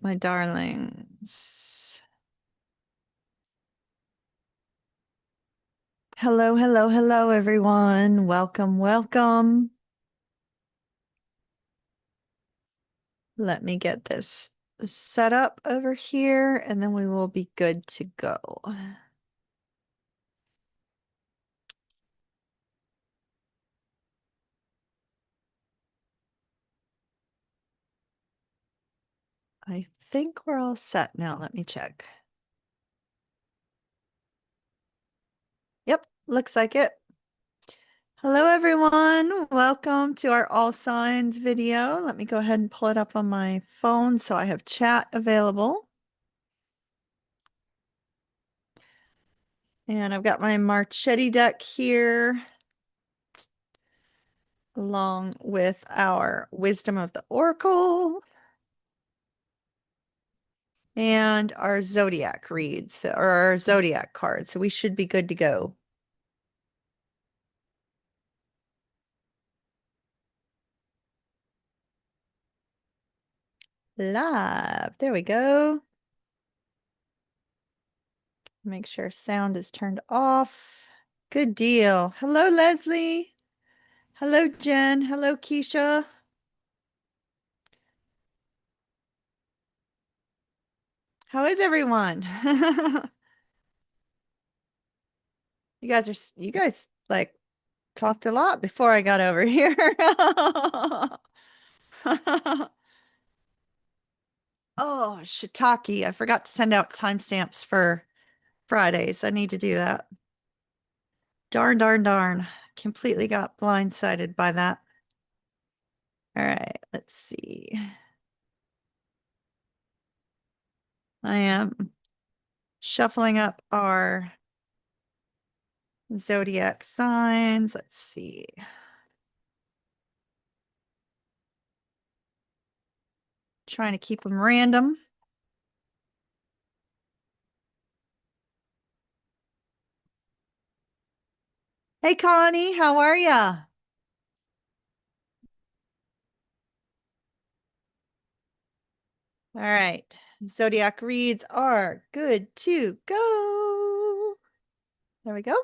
my darlings. Hello, hello, hello, everyone. Welcome, welcome. Let me get this set up over here, and then we will be good to go. I think we're all set now. Let me check. Yep, looks like it. Hello, everyone. Welcome to our All Signs video. Let me go ahead and pull it up on my phone so I have chat available. And I've got my Marchetti deck here, along with our Wisdom of the Oracle and our Zodiac reads, or our Zodiac cards. So we should be good to go. Live. There we go. Make sure sound is turned off. Good deal. Hello, Leslie. Hello, Jen. Hello, Keisha. How is everyone? You guys like talked a lot before I got over here. Oh, shiitake. I forgot to send out timestamps for Fridays. I need to do that. Darn, darn, darn. Completely got blindsided by that. All right, let's see. I am shuffling up our zodiac signs. Let's see. Trying to keep them random. Hey, Connie, how are ya? All right, zodiac reads are good to go. There we go.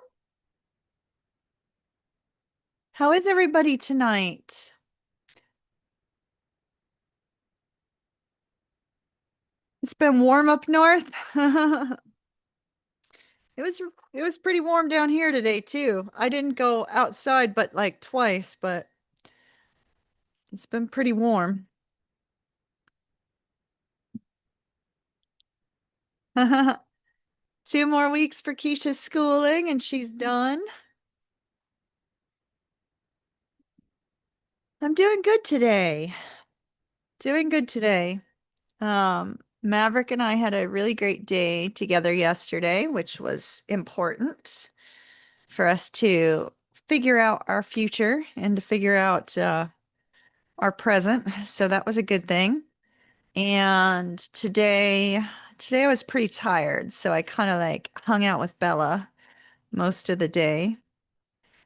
How is everybody tonight? It's been warm up north. It was pretty warm down here today too. I didn't go outside but like twice, but it's been pretty warm. 2 more weeks for Keisha's schooling and she's done. I'm doing good today. Doing good today. Maverick and I had a really great day together yesterday, which was important for us to figure out our future and to figure out our present. So that was a good thing. And today I was pretty tired, so I kind of like hung out with Bella most of the day.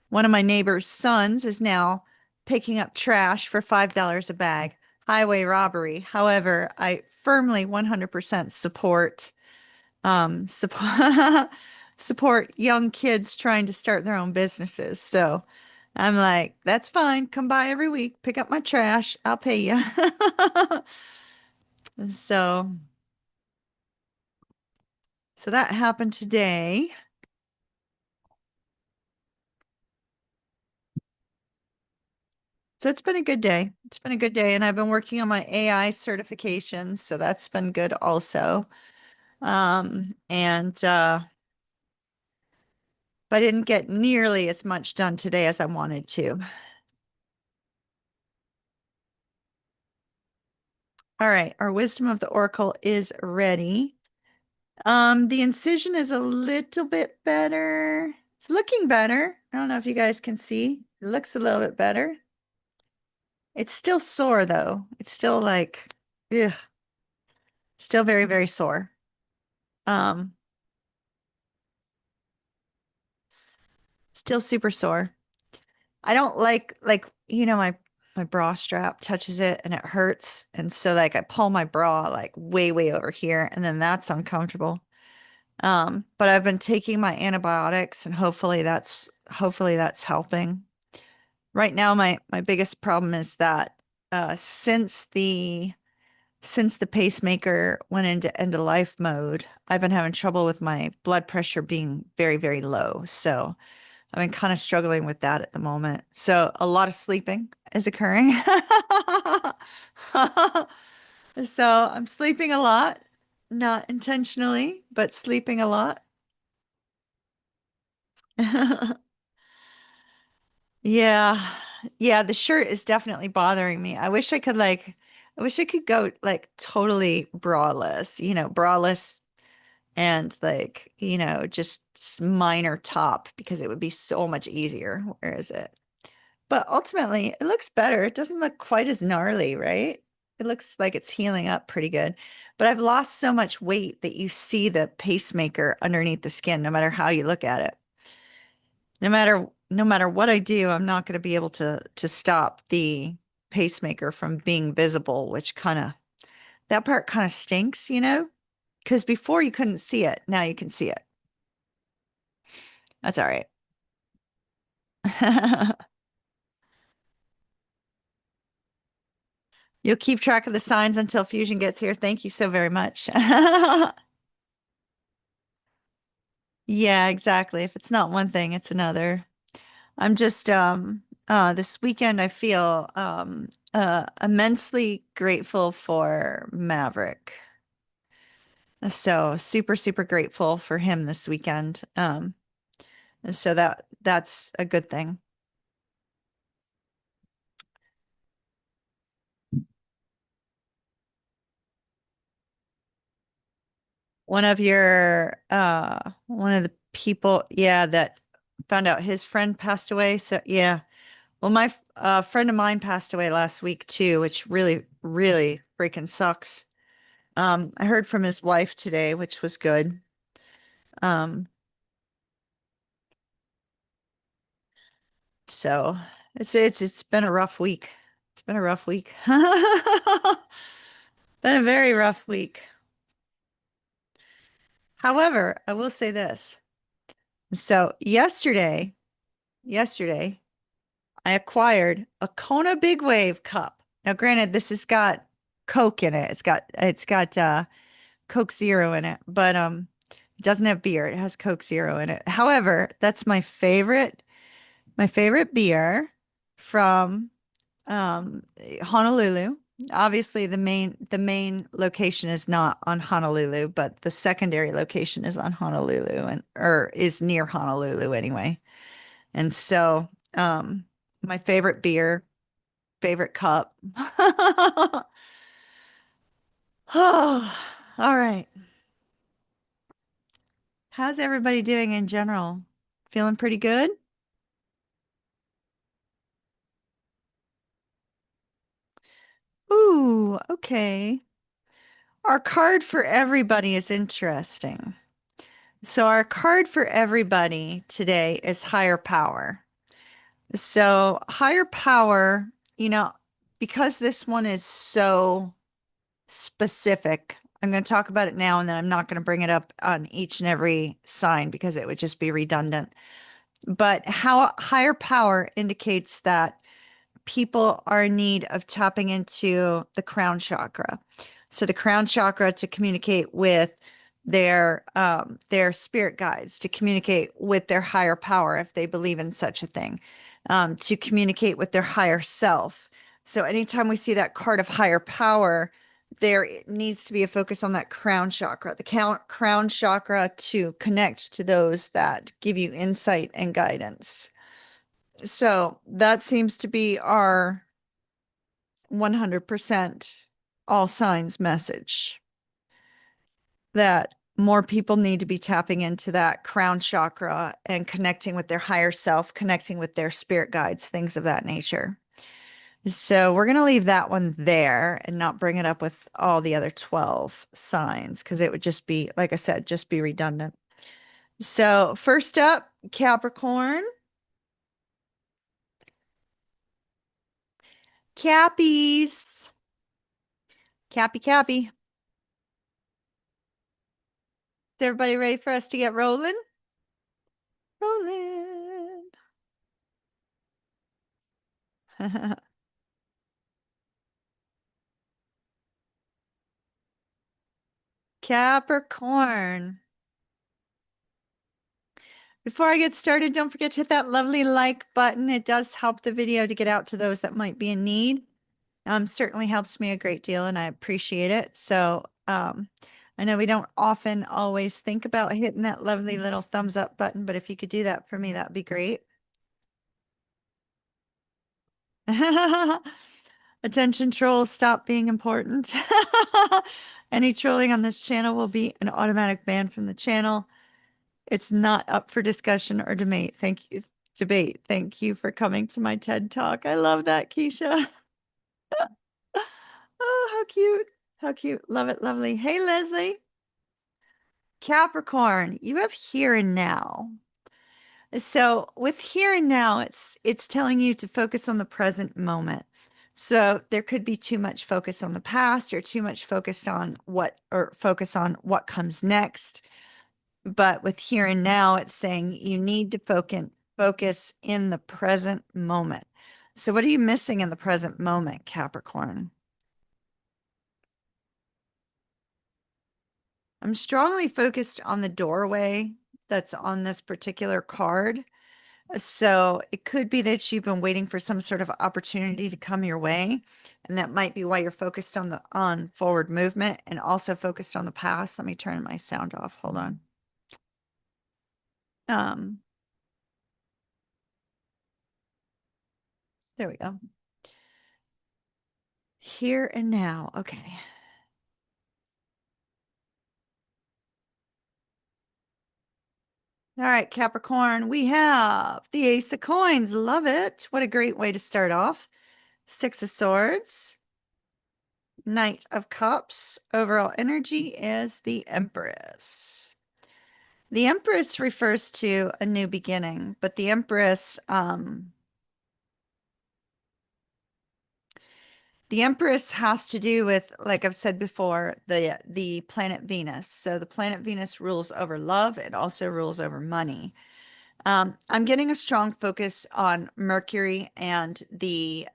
One of my neighbor's sons is now picking up trash for $5 a bag. Highway robbery. However, I firmly 100% support support young kids trying to start their own businesses. So I'm like, that's fine. Come by every week, pick up my trash. I'll pay you. So so that happened today. So it's been a good day. It's been a good day, and I've been working on my AI certification, so that's been good also. And but I didn't get nearly as much done today as I wanted to. All right, our Wisdom of the Oracle is ready. The incision is a little bit better. It's looking better. I don't know if you guys can see. It looks a little bit better. It's still sore though. It's still like, ugh, still very, very sore. Um, Still super sore. I don't like, my my bra strap touches it and it hurts. And so like I pull my bra like way, way over here and then that's uncomfortable. But I've been taking my antibiotics and hopefully that's helping. Right now my biggest problem is that since the pacemaker went into end of life mode, I've been having trouble with my blood pressure being very, very low. So I've been kind of struggling with that at the moment. So a lot of sleeping is occurring. So I'm sleeping a lot, not intentionally, but sleeping a lot. Yeah. Yeah, the shirt is definitely bothering me. I wish I could go like totally braless, braless and like, just minor top because it would be so much easier. Where is it? But ultimately, it looks better. It doesn't look quite as gnarly, right? It looks like it's healing up pretty good. But I've lost so much weight that you see the pacemaker underneath the skin, no matter how you look at it. No matter what I do, I'm not going to be able to stop the pacemaker from being visible, which that part kind of stinks, Because before you couldn't see it, now you can see it. That's all right. You'll keep track of the signs until Fusion gets here. Thank you so very much. Yeah, exactly. If it's not one thing, it's another. I'm just this weekend I feel immensely grateful for Maverick. So super, super grateful for him this weekend. And so that's a good thing. One of the people, yeah, that found out his friend passed away. So yeah. Well, my friend of mine passed away last week too, which really, really freaking sucks. I heard from his wife today, which was good. Um, so it's been a rough week. It's been a rough week. Been a very rough week. However, I will say this. So yesterday, I acquired a Kona Big Wave cup. Now, granted, this has got Coke in it. It's got Coke Zero in it, but it doesn't have beer. It has Coke Zero in it. However, that's my favorite beer from Honolulu. Obviously, the main location is not on Honolulu, but the secondary location is on Honolulu and or is near Honolulu anyway. And so, my favorite beer, favorite cup. Oh, all right. How's everybody doing in general? Feeling pretty good? Ooh, okay. Our card for everybody is interesting. So, our card for everybody today is higher power. So, higher power, because this one is so specific, I'm going to talk about it now and then I'm not going to bring it up on each and every sign because it would just be redundant. But how higher power indicates that people are in need of tapping into the crown chakra. So the crown chakra to communicate with their spirit guides, to communicate with their higher power if they believe in such a thing, to communicate with their higher self. So anytime we see that card of higher power, there needs to be a focus on that crown chakra, the crown chakra to connect to those that give you insight and guidance. So that seems to be our 100% all signs message that more people need to be tapping into that crown chakra and connecting with their higher self, connecting with their spirit guides, things of that nature. So we're going to leave that one there and not bring it up with all the other 12 signs because it would just be, like I said, just be redundant. So first up, Capricorn. Cappies. Cappy, Cappy. Is everybody ready for us to get rolling? Rolling. Capricorn. Before I get started, don't forget to hit that lovely like button. It does help the video to get out to those that might be in need. Certainly helps me a great deal and I appreciate it. So, I know we don't often always think about hitting that lovely little thumbs up button, but if you could do that for me, that'd be great. Attention trolls, stop being important. Any trolling on this channel will be an automatic ban from the channel. It's not up for discussion or debate. Thank you. Debate. Thank you for coming to my TED Talk. I love that, Keisha. Oh, how cute. How cute. Love it. Lovely. Hey, Leslie. Capricorn, you have here and now. So with here and now, it's telling you to focus on the present moment. So there could be too much focus on the past or too much focused on focus on what comes next. But with here and now, it's saying you need to focus in the present moment. So what are you missing in the present moment, Capricorn? I'm strongly focused on the doorway that's on this particular card. So it could be that you've been waiting for some sort of opportunity to come your way. And that might be why you're focused on forward movement and also focused on the past. Let me turn my sound off. Hold on. There we go. Here and now. Okay. All right, Capricorn, we have the Ace of Coins. Love it. What a great way to start off. Six of Swords. Knight of Cups. Overall energy is the Empress. The Empress refers to a new beginning, but the Empress has to do with, like I've said before, the planet Venus. So the planet Venus rules over love. It also rules over money. I'm getting a strong focus on Mercury and the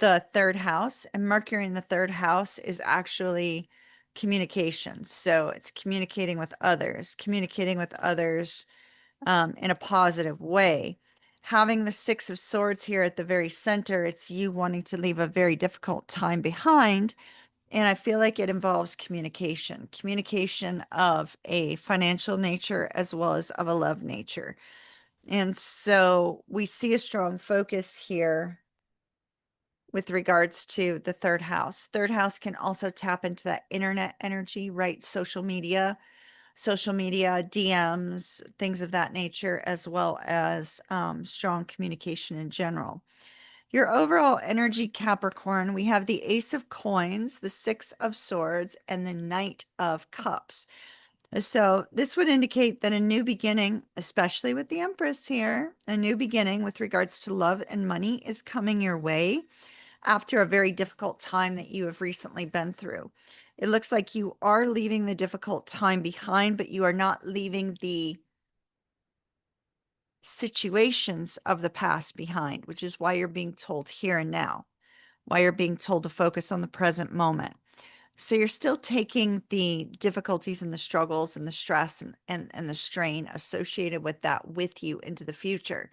third house, and Mercury in the third house is actually communication. So it's communicating with others in a positive way. Having the Six of Swords here at the very center, it's you wanting to leave a very difficult time behind. And I feel like it involves communication of a financial nature as well as of a love nature. And so we see a strong focus here with regards to the third house. Third house can also tap into that internet energy, right? Social media, DMs, things of that nature, as well as strong communication in general. Your overall energy, Capricorn, we have the Ace of Coins, the Six of Swords, and the Knight of Cups. So this would indicate that a new beginning, especially with the Empress here, a new beginning with regards to love and money is coming your way after a very difficult time that you have recently been through. It looks like you are leaving the difficult time behind, but you are not leaving the situations of the past behind, which is why you're being told here and now, why you're being told to focus on the present moment. So you're still taking the difficulties and the struggles and the stress and the strain associated with that with you into the future.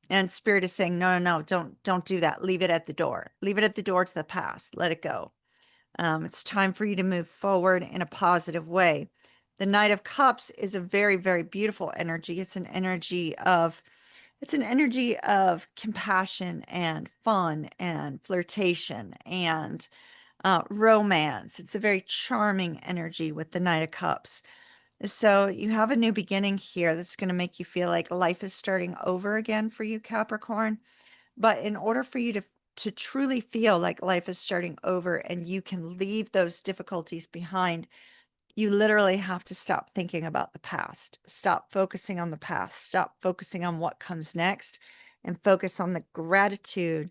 And Spirit is saying, no, no, no, don't do that. Leave it at the door. Leave it at the door to the past. Let it go. It's time for you to move forward in a positive way. The Knight of Cups is a very, very beautiful energy. It's an energy of compassion and fun and flirtation and romance. It's a very charming energy with the Knight of Cups. So you have a new beginning here that's going to make you feel like life is starting over again for you, Capricorn. But in order for you to truly feel like life is starting over and you can leave those difficulties behind, you literally have to stop thinking about the past. Stop focusing on the past. Stop focusing on what comes next and focus on the gratitude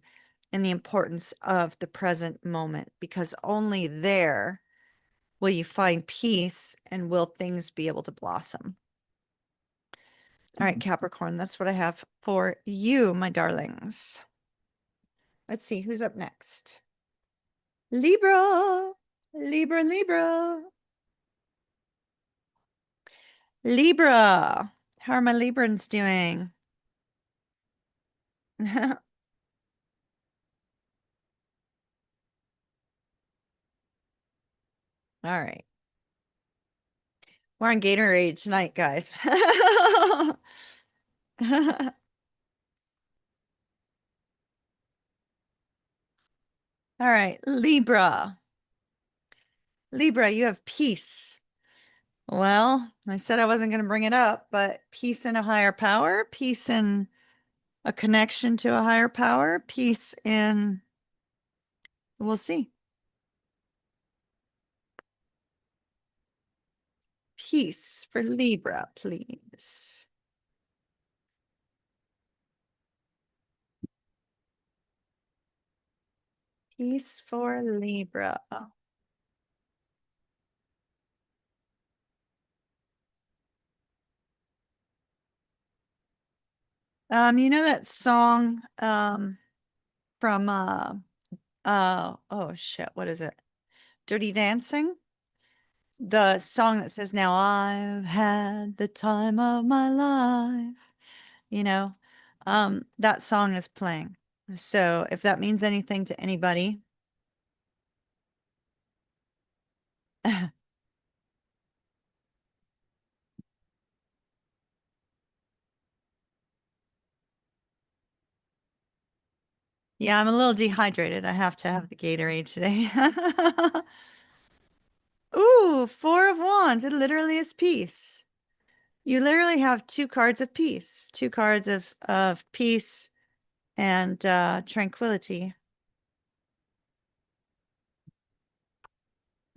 and the importance of the present moment, because only there will you find peace and will things be able to blossom. All right, Capricorn, that's what I have for you, my darlings. Let's see who's up next. Libra, Libra, Libra. Libra, how are my Librans doing? All right. We're on Gatorade tonight, guys. All right, Libra. Libra, you have peace. Well, I said I wasn't going to bring it up, but peace in a higher power, peace in a connection to a higher power, peace in, we'll see. Peace for Libra, please. Peace for Libra. You know that song from oh shit, what is it? Dirty Dancing? The song that says, "Now I've had the time of my life." You know, that song is playing. So if that means anything to anybody, yeah, I'm a little dehydrated. I have to have the Gatorade today. Ooh, Four of Wands. It literally is peace. You literally have two cards of peace, two cards of peace and tranquility.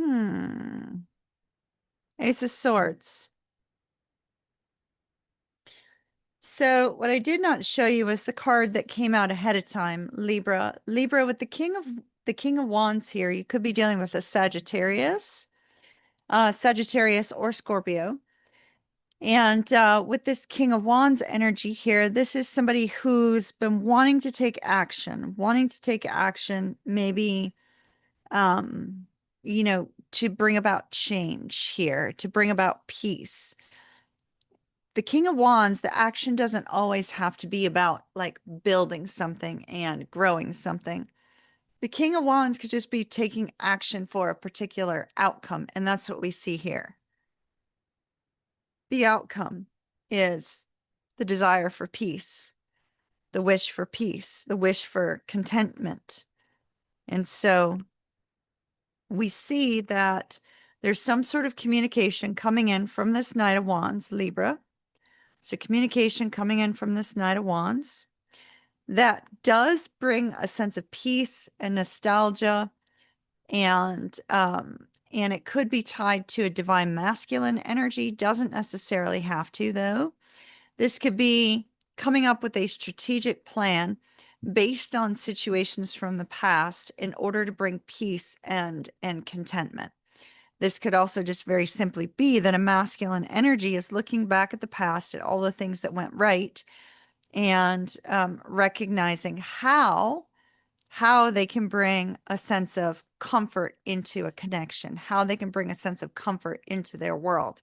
Hmm. Ace of Swords. So what I did not show you was the card that came out ahead of time, Libra. Libra with the King of Wands here. You could be dealing with a Sagittarius or Scorpio. And with this King of Wands energy here, this is somebody who's been wanting to take action, maybe, you know, to bring about change here, to bring about peace. The King of Wands, the action doesn't always have to be about like building something and growing something. The King of Wands could just be taking action for a particular outcome, and that's what we see here. The outcome is the desire for peace, the wish for peace, the wish for contentment. And so we see that there's some sort of communication coming in from this Knight of Wands, Libra. So communication coming in from this Knight of Wands that does bring a sense of peace and nostalgia, and it could be tied to a divine masculine energy. Doesn't necessarily have to, though. This could be coming up with a strategic plan based on situations from the past in order to bring peace and contentment. This could also just very simply be that a masculine energy is looking back at the past at all the things that went right and recognizing how they can bring a sense of comfort into a connection, how they can bring a sense of comfort into their world.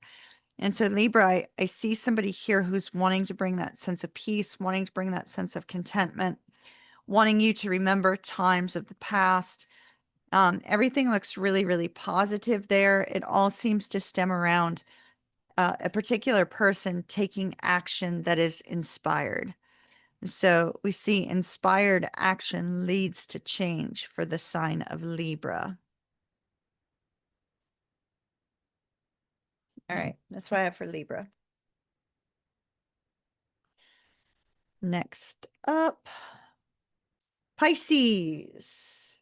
And so Libra, I see somebody here who's wanting to bring that sense of peace, wanting to bring that sense of contentment, wanting you to remember times of the past. Everything looks really, really positive there. It all seems to stem around a particular person taking action that is inspired. So we see inspired action leads to change for the sign of Libra. All right, that's what I have for Libra. Next up, Pisces.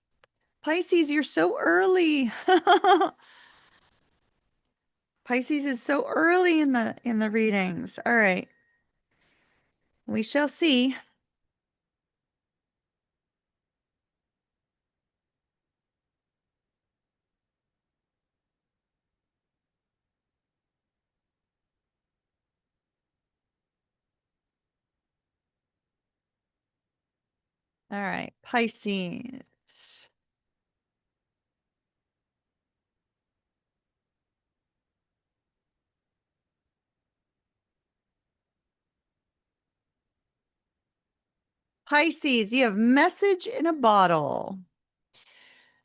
Pisces, you're so early. Pisces is so early in the readings. All right. We shall see. All right, Pisces. Pisces, you have message in a bottle.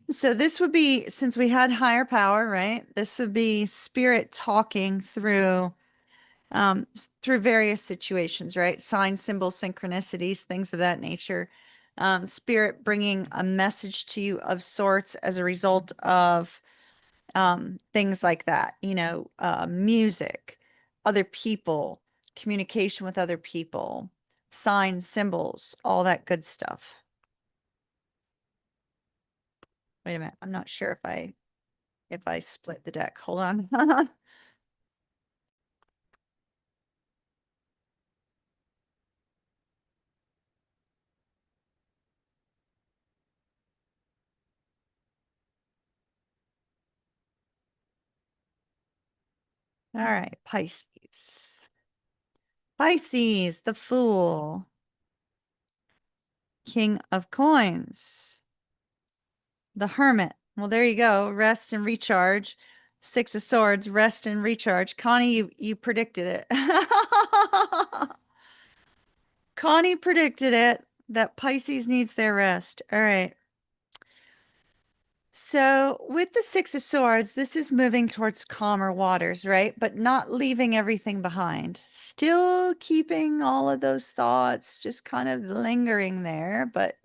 So this would be, since we had higher power, right? This would be spirit talking through various situations, right? Signs, symbols, synchronicities, things of that nature. Spirit bringing a message to you of sorts as a result of things like that, music, other people, communication with other people, signs, symbols, all that good stuff. Wait a minute. I'm not sure if I split the deck. Hold on. All right, Pisces. Pisces, the Fool, King of Coins, the Hermit. Well, there you go. Rest and recharge. Six of Swords, rest and recharge. Connie, you predicted it. Connie predicted it that Pisces needs their rest. All right. So, with the Six of Swords, this is moving towards calmer waters, right? But not leaving everything behind. Still keeping all of those thoughts just kind of lingering there, but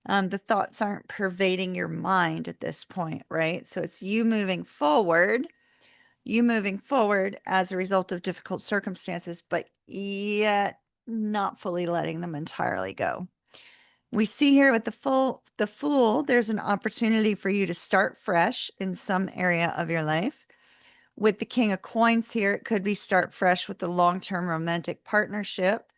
the thoughts aren't pervading your mind at this point, right? So, it's you moving forward as a result of difficult circumstances, but yet not fully letting them entirely go. We see here with the Fool, there's an opportunity for you to start fresh in some area of your life. With the King of Coins here, it could be start fresh with a long-term romantic partnership.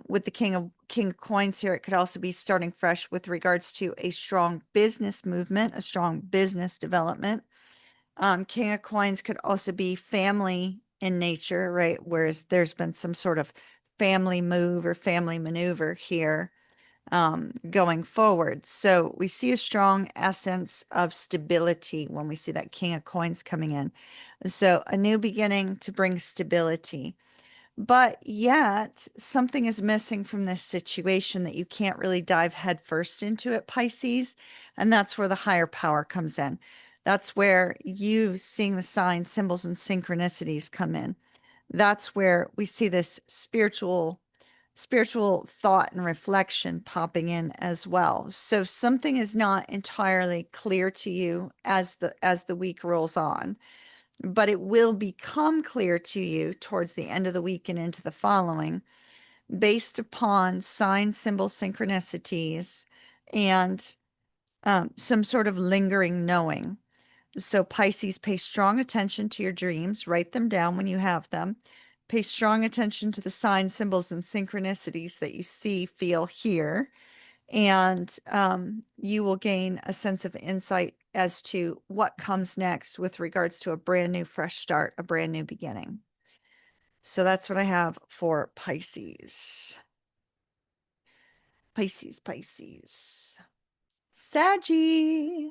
With the King of Coins here, it could also be starting fresh with regards to a strong business movement, a strong business development. King of Coins could also be family in nature, right? Whereas there's been some sort of family move or family maneuver here going forward. So we see a strong essence of stability when we see that King of Coins coming in. So a new beginning to bring stability. But yet, something is missing from this situation that you can't really dive headfirst into it, Pisces. And that's where the higher power comes in. That's where you seeing the signs, symbols, and synchronicities come in. That's where we see this spiritual thought and reflection popping in as well. So something is not entirely clear to you as the week rolls on, but it will become clear to you towards the end of the week and into the following based upon signs, symbols, synchronicities, and some sort of lingering knowing. So Pisces, pay strong attention to your dreams, write them down when you have them. Pay strong attention to the signs, symbols, and synchronicities that you see, feel, hear, and you will gain a sense of insight as to what comes next with regards to a brand new, fresh start, a brand new beginning. So that's what I have for Pisces. Pisces, Pisces. Saggy.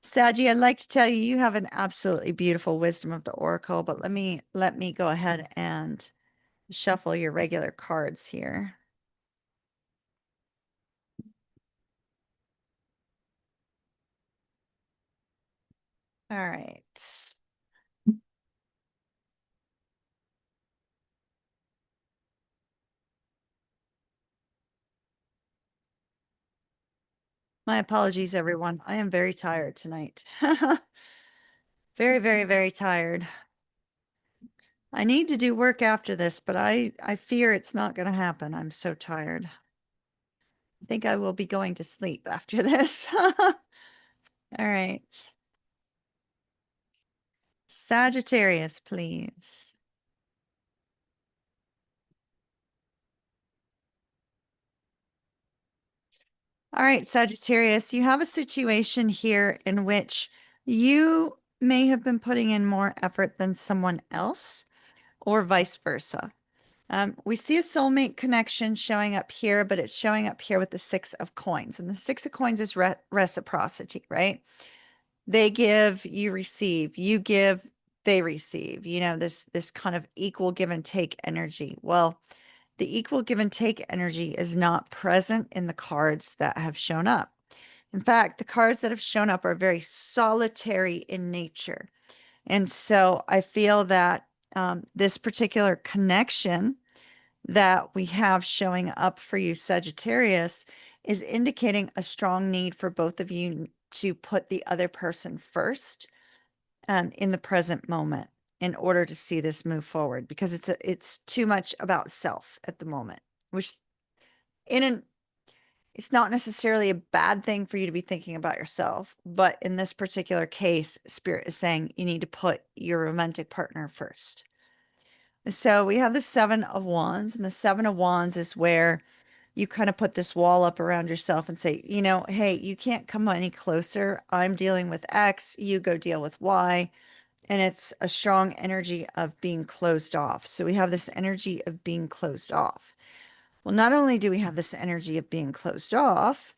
Saji, I'd like to tell you, you have an absolutely beautiful wisdom of the Oracle, but let me go ahead and shuffle your regular cards here. All right. My apologies, everyone. I am very tired tonight. Very, very, very tired. I need to do work after this, but I fear it's not going to happen. I'm so tired. I think I will be going to sleep after this. All right. Sagittarius, please. All right, Sagittarius, you have a situation here in which you may have been putting in more effort than someone else, or vice versa. We see a soulmate connection showing up here, but it's showing up here with the Six of Coins. And the Six of Coins is reciprocity, right? They give, you receive, you give, they receive, this kind of equal give and take energy. Well, the equal give and take energy is not present in the cards that have shown up. In fact, the cards that have shown up are very solitary in nature. And so I feel that this particular connection that we have showing up for you, Sagittarius, is indicating a strong need for both of you to put the other person first in the present moment in order to see this move forward, because it's too much about self at the moment, which in an it's not necessarily a bad thing for you to be thinking about yourself, but in this particular case, Spirit is saying you need to put your romantic partner first. So we have the Seven of Wands, and the Seven of Wands is where you kind of put this wall up around yourself and say, hey, you can't come any closer. I'm dealing with X, you go deal with Y. And it's a strong energy of being closed off. So we have this energy of being closed off. Well, not only do we have this energy of being closed off,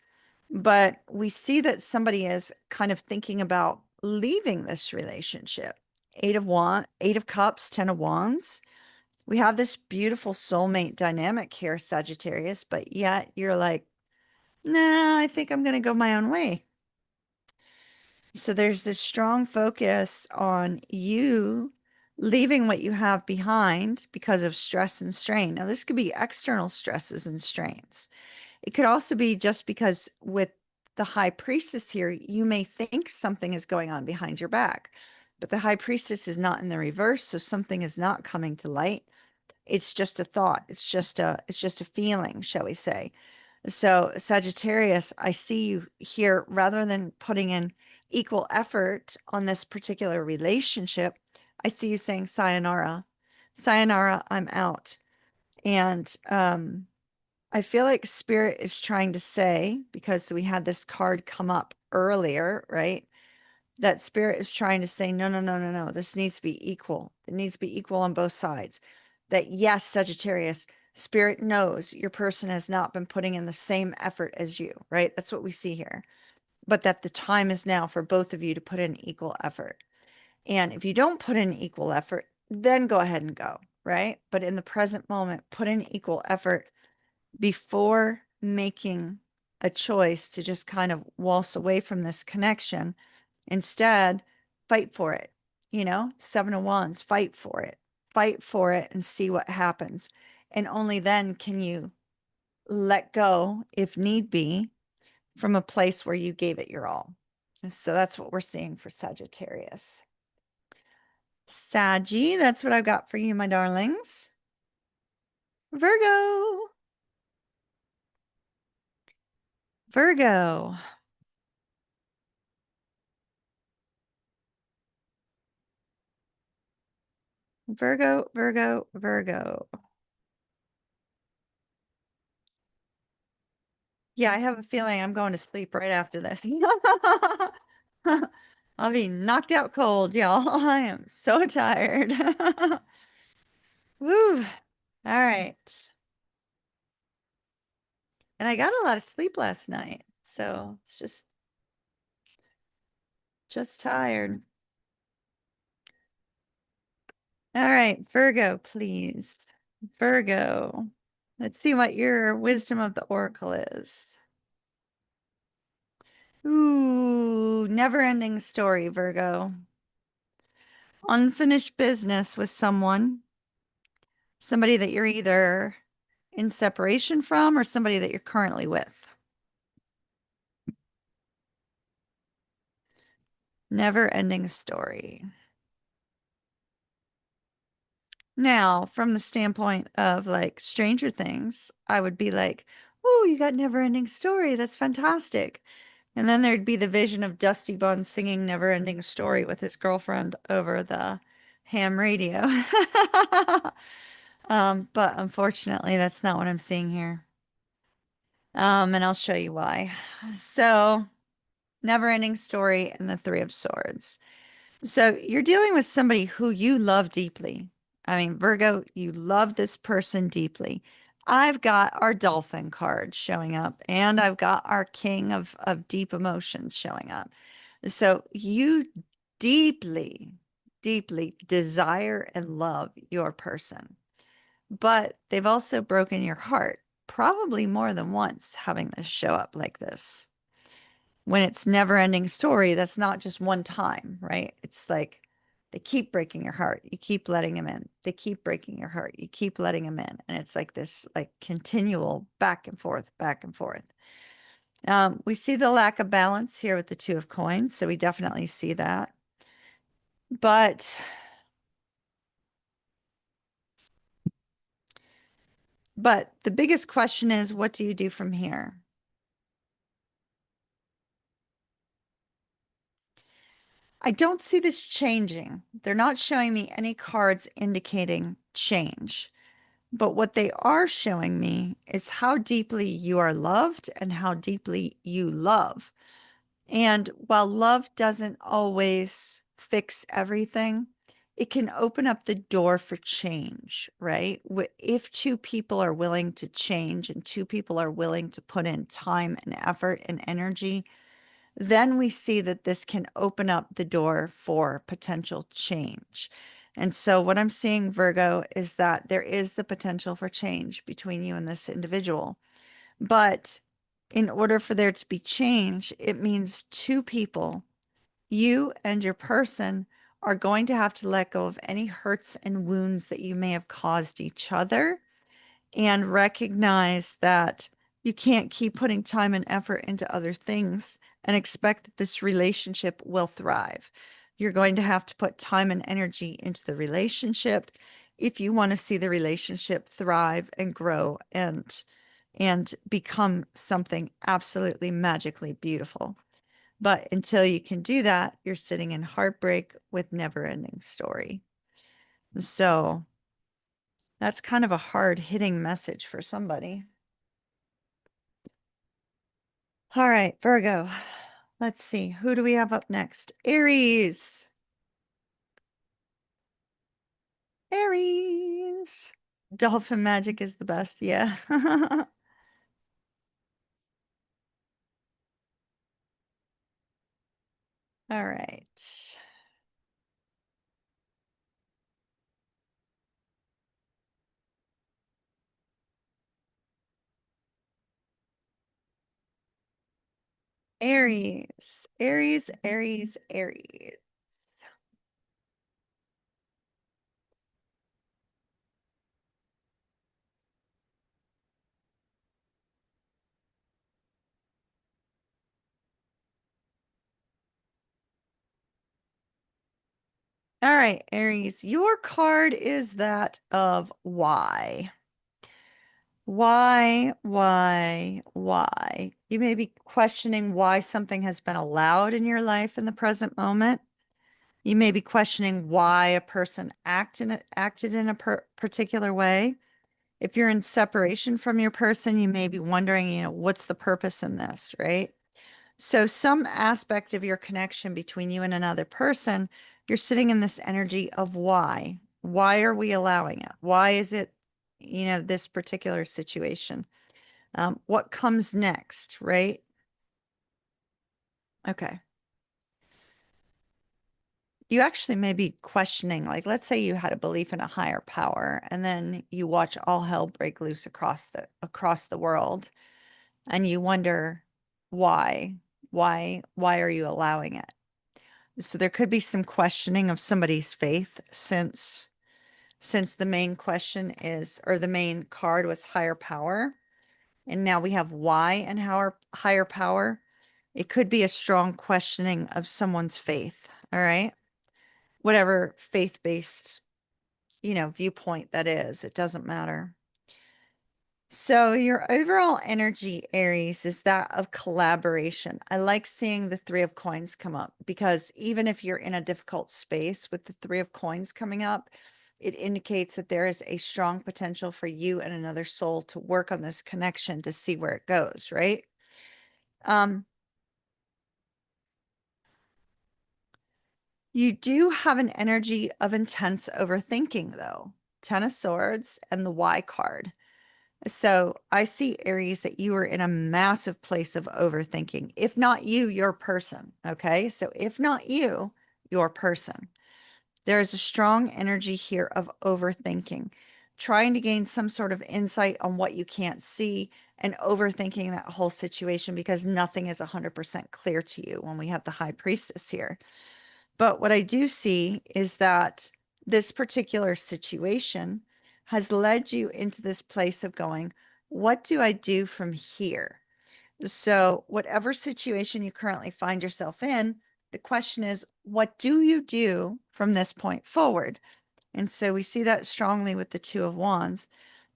but we see that somebody is kind of thinking about leaving this relationship. Eight of Cups, Ten of Wands. We have this beautiful soulmate dynamic here, Sagittarius, but yet you're like, nah, I think I'm going to go my own way. So there's this strong focus on you leaving what you have behind because of stress and strain. Now, this could be external stresses and strains. It could also be just because with the High Priestess here, you may think something is going on behind your back, but the High Priestess is not in the reverse, so something is not coming to light. It's just a thought. It's just a feeling, shall we say. So Sagittarius, I see you here rather than putting in equal effort on this particular relationship. I see you saying sayonara. Sayonara, I'm out. And I feel like Spirit is trying to say, because we had this card come up earlier, right? That Spirit is trying to say, no, no, no, no, no. This needs to be equal. It needs to be equal on both sides. That yes, Sagittarius, Spirit knows your person has not been putting in the same effort as you, right? That's what we see here. But that the time is now for both of you to put in equal effort. And if you don't put in equal effort, then go ahead and go, right? But in the present moment, put in equal effort before making a choice to just kind of waltz away from this connection. Instead, fight for it. Seven of Wands, fight for it. Fight for it and see what happens. And only then can you let go, if need be, from a place where you gave it your all. So that's what we're seeing for Sagittarius. Saggy, that's what I've got for you, my darlings. Virgo. Virgo. Virgo, Virgo, Virgo. Yeah, I have a feeling I'm going to sleep right after this. I'll be knocked out cold, y'all. I am so tired. Woo. All right. And I got a lot of sleep last night, so it's just tired. All right, Virgo, please. Virgo. Let's see what your wisdom of the oracle is. Ooh, never-ending story, Virgo. Unfinished business with somebody that you're either in separation from or somebody that you're currently with. Never-ending story. Now, from the standpoint of like Stranger Things, I would be like, oh, you got never-ending story. That's fantastic. And then there'd be the vision of Dusty Bun singing Never-Ending Story with his girlfriend over the ham radio. But unfortunately, that's not what I'm seeing here. And I'll show you why. So, Never-Ending Story and the Three of Swords. So you're dealing with somebody who you love deeply. I mean, Virgo, you love this person deeply. I've got our dolphin card showing up, and I've got our king of deep emotions showing up. So you deeply, deeply desire and love your person, but they've also broken your heart, probably more than once, having this show up like this. When it's never ending story, that's not just one time, right? It's like they keep breaking your heart. You keep letting them in. They keep breaking your heart. You keep letting them in. And it's like this like continual back and forth, back and forth. We see the lack of balance here with the two of coins. So we definitely see that. But the biggest question is, what do you do from here? I don't see this changing. They're not showing me any cards indicating change. But what they are showing me is how deeply you are loved and how deeply you love. And while love doesn't always fix everything, it can open up the door for change, right? If two people are willing to change and two people are willing to put in time and effort and energy, then we see that this can open up the door for potential change. And so, what I'm seeing, Virgo, is that there is the potential for change between you and this individual. But in order for there to be change, it means two people, you and your person, are going to have to let go of any hurts and wounds that you may have caused each other and recognize that you can't keep putting time and effort into other things and expect that this relationship will thrive. You're going to have to put time and energy into the relationship if you want to see the relationship thrive and grow and become something absolutely magically beautiful. But until you can do that, you're sitting in heartbreak with never-ending story. So that's kind of a hard hitting message for somebody. All right, Virgo. Let's see. Who do we have up next? Aries. Aries. Dolphin magic is the best. Yeah. All right. Aries. Aries, Aries, Aries. All right, Aries, your card is that of why. Why? You may be questioning why something has been allowed in your life in the present moment. You may be questioning why a person acted in a particular way. If you're in separation from your person, you may be wondering, what's the purpose in this, right? So some aspect of your connection between you and another person, you're sitting in this energy of why. Why are we allowing it? Why is it, this particular situation? What comes next, right? Okay. You actually may be questioning, like, let's say you had a belief in a higher power, and then you watch all hell break loose across the world, and you wonder why, why are you allowing it? So there could be some questioning of somebody's faith since the main question is, or the main card was higher power, and now we have why and higher power. It could be a strong questioning of someone's faith. All right. Whatever faith-based, viewpoint that is, it doesn't matter. So your overall energy, Aries, is that of collaboration. I like seeing the Three of Coins come up because even if you're in a difficult space with the Three of Coins coming up, it indicates that there is a strong potential for you and another soul to work on this connection to see where it goes, right? Um, you do have an energy of intense overthinking, though. Ten of Swords, and the Y card. So I see, Aries, that you are in a massive place of overthinking. If not you, your person. Okay. So if not you, your person. There is a strong energy here of overthinking, trying to gain some sort of insight on what you can't see and overthinking that whole situation because nothing is 100% clear to you when we have the High Priestess here. But what I do see is that this particular situation has led you into this place of going, what do I do from here? So, whatever situation you currently find yourself in, the question is, what do you do from this point forward? And so we see that strongly with the Two of Wands.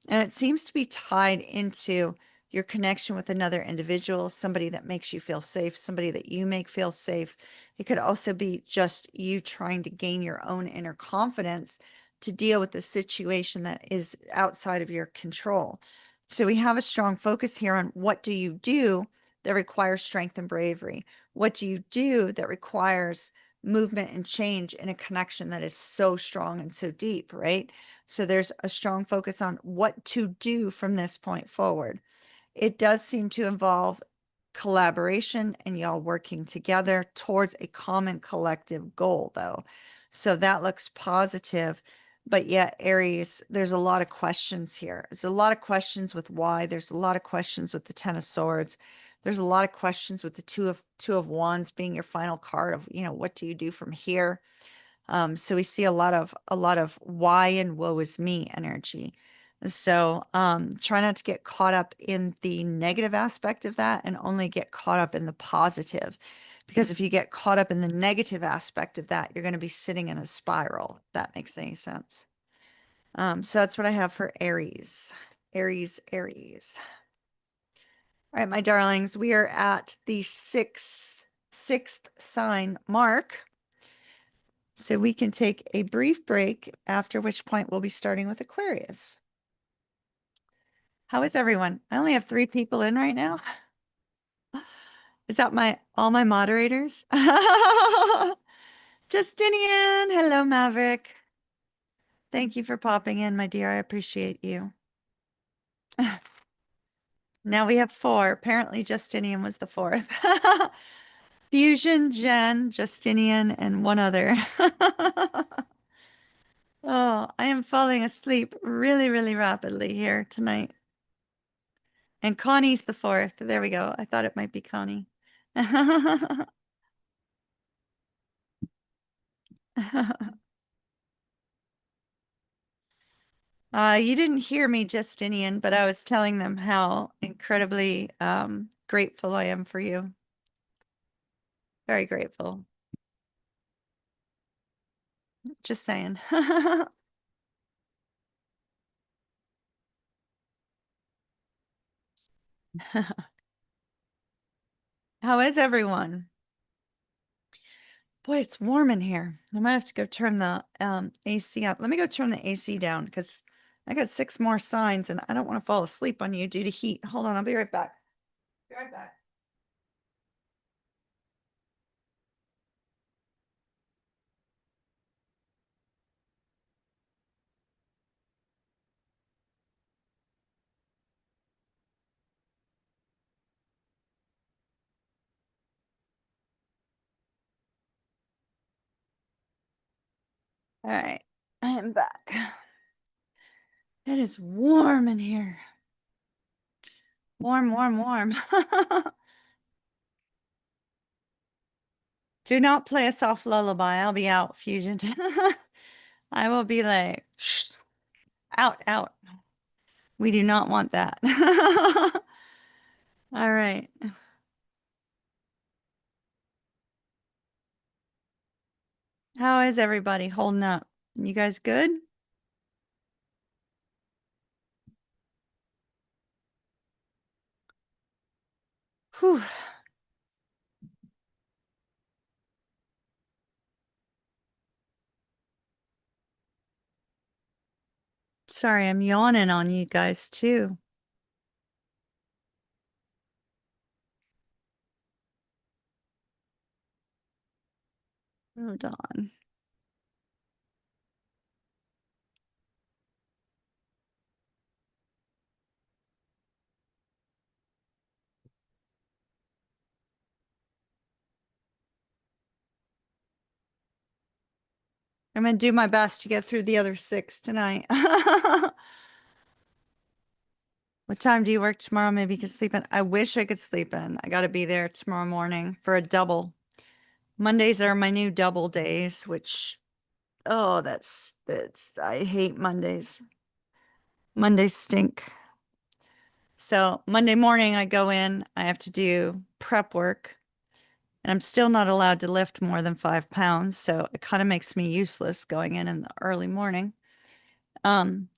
And it seems to be tied into your connection with another individual, somebody that makes you feel safe, somebody that you make feel safe. It could also be just you trying to gain your own inner confidence to deal with the situation that is outside of your control. So we have a strong focus here on what do you do that requires strength and bravery? What do you do that requires movement and change in a connection that is so strong and so deep, right? So there's a strong focus on what to do from this point forward. It does seem to involve collaboration and y'all working together towards a common collective goal, though. So that looks positive. But yet, Aries, there's a lot of questions here. There's a lot of questions with why. There's a lot of questions with the Ten of Swords. There's a lot of questions with the Two of Wands being your final card of, what do you do from here? So we see a lot of why and woe is me energy. So try not to get caught up in the negative aspect of that and only get caught up in the positive. Because if you get caught up in the negative aspect of that, you're going to be sitting in a spiral, if that makes any sense. So that's what I have for Aries. Aries, Aries. All right, my darlings, we are at the sixth sign mark. So we can take a brief break, after which point we'll be starting with Aquarius. How is everyone? I only have 3 people in right now. Is that all my moderators? Justinian, hello, Maverick. Thank you for popping in, my dear. I appreciate you. Now we have 4. Apparently Justinian was the 4th. Fusion, Jen, Justinian, and one other. Oh, I am falling asleep really, really rapidly here tonight. And Connie's the 4th. There we go. I thought it might be Connie. You didn't hear me, Justinian, but I was telling them how incredibly grateful I am for you. Very grateful. Just saying. How is everyone? Boy, it's warm in here. I might have to go turn the AC up. Let me go turn the AC down because I got 6 more signs and I don't want to fall asleep on you due to heat. Hold on, I'll be right back. Be right back. All right, I am back. It is warm in here. Warm, warm, warm. Do not play a soft lullaby. I'll be out, Fusion. I will be like, shh, out, out. We do not want that. All right. How is everybody holding up? You guys good? Whew. Sorry, I'm yawning on you guys too. Hold on. I'm gonna do my best to get through the other 6 tonight. What time do you work tomorrow? Maybe you can sleep in. I wish I could sleep in. I gotta be there tomorrow morning for a double. Mondays are my new double days, which, oh, I hate Mondays. Mondays stink. So Monday morning I go in, I have to do prep work, and I'm still not allowed to lift more than 5 pounds. So it kind of makes me useless going in the early morning. And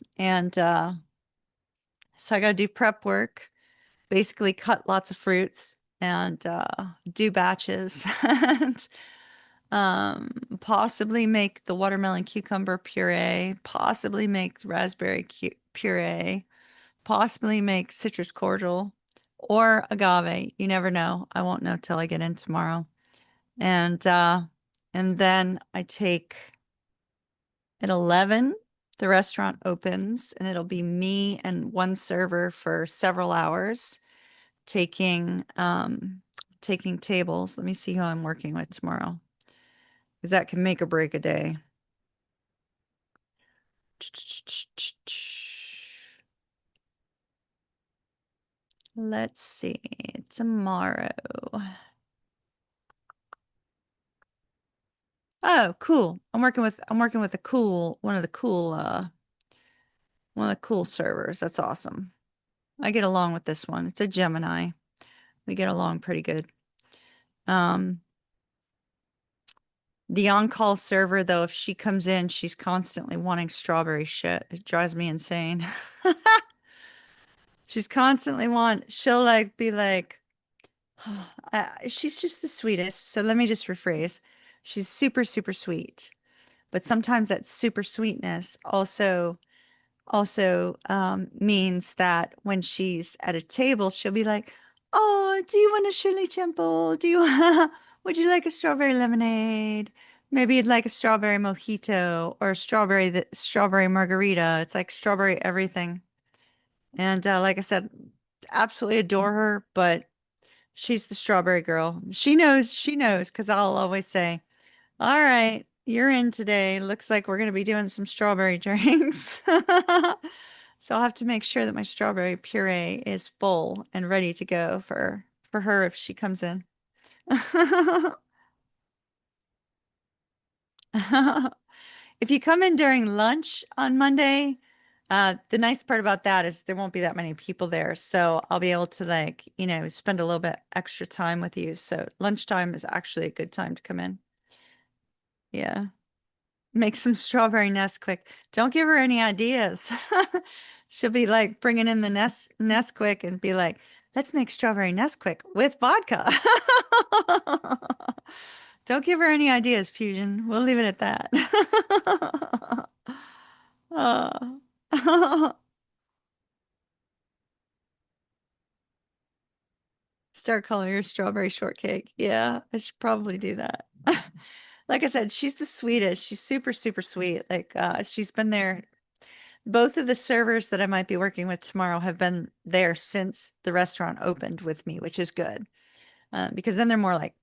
so I got to do prep work, basically cut lots of fruits and do batches and possibly make the watermelon cucumber puree, possibly make the raspberry puree, possibly make citrus cordial or agave. You never know. I won't know till I get in tomorrow. And then I take at 11, the restaurant opens and it'll be me and one server for several hours taking tables. Let me see who I'm working with tomorrow, because that can make or break a day. Let's see, tomorrow. Oh, cool. I'm working with a cool one of the cool servers. That's awesome. I get along with this one. It's a Gemini. We get along pretty good. Um, the on-call server, though, if she comes in, she's constantly wanting strawberry shit. It drives me insane. She'll like be like, she's just the sweetest. So let me just rephrase. She's super, super sweet. But sometimes that super sweetness also means that when she's at a table, she'll be like, "Oh, do you want a Shirley Temple? Do you would you like a strawberry lemonade? Maybe you'd like a strawberry mojito or a strawberry margarita." It's like strawberry everything. And like I said, absolutely adore her, but she's the strawberry girl. She knows, because I'll always say, "All right, you're in today. Looks like we're going to be doing some strawberry drinks." So I'll have to make sure that my strawberry puree is full and ready to go for her if she comes in. If you come in during lunch on Monday, the nice part about that is there won't be that many people there. So I'll be able to, like, spend a little bit extra time with you. So lunchtime is actually a good time to come in. Yeah. Make some strawberry Nesquik. Don't give her any ideas. She'll be like bringing in the Nesquik and be like, "Let's make strawberry Nesquik with vodka." Don't give her any ideas, Fusion. We'll leave it at that. Uh, Start calling her strawberry shortcake. Yeah, I should probably do that. Like I said, she's the sweetest. She's super, super sweet. Like she's been there. Both of the servers that I might be working with tomorrow have been there since the restaurant opened with me, which is good. Because then they're more like,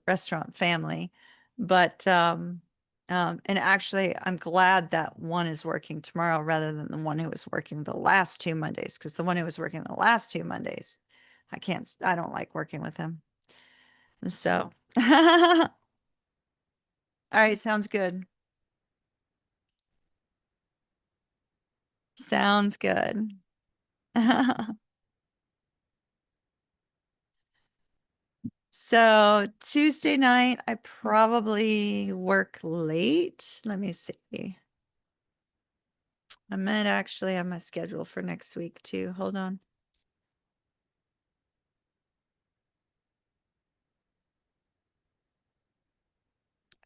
restaurant family. But and actually I'm glad that one is working tomorrow rather than the one who was working the last 2 Mondays, because the one who was working the last 2 Mondays, I don't like working with him. So all right, sounds good. Sounds good. So Tuesday night, I probably work late. Let me see. I might actually have my schedule for next week too. Hold on.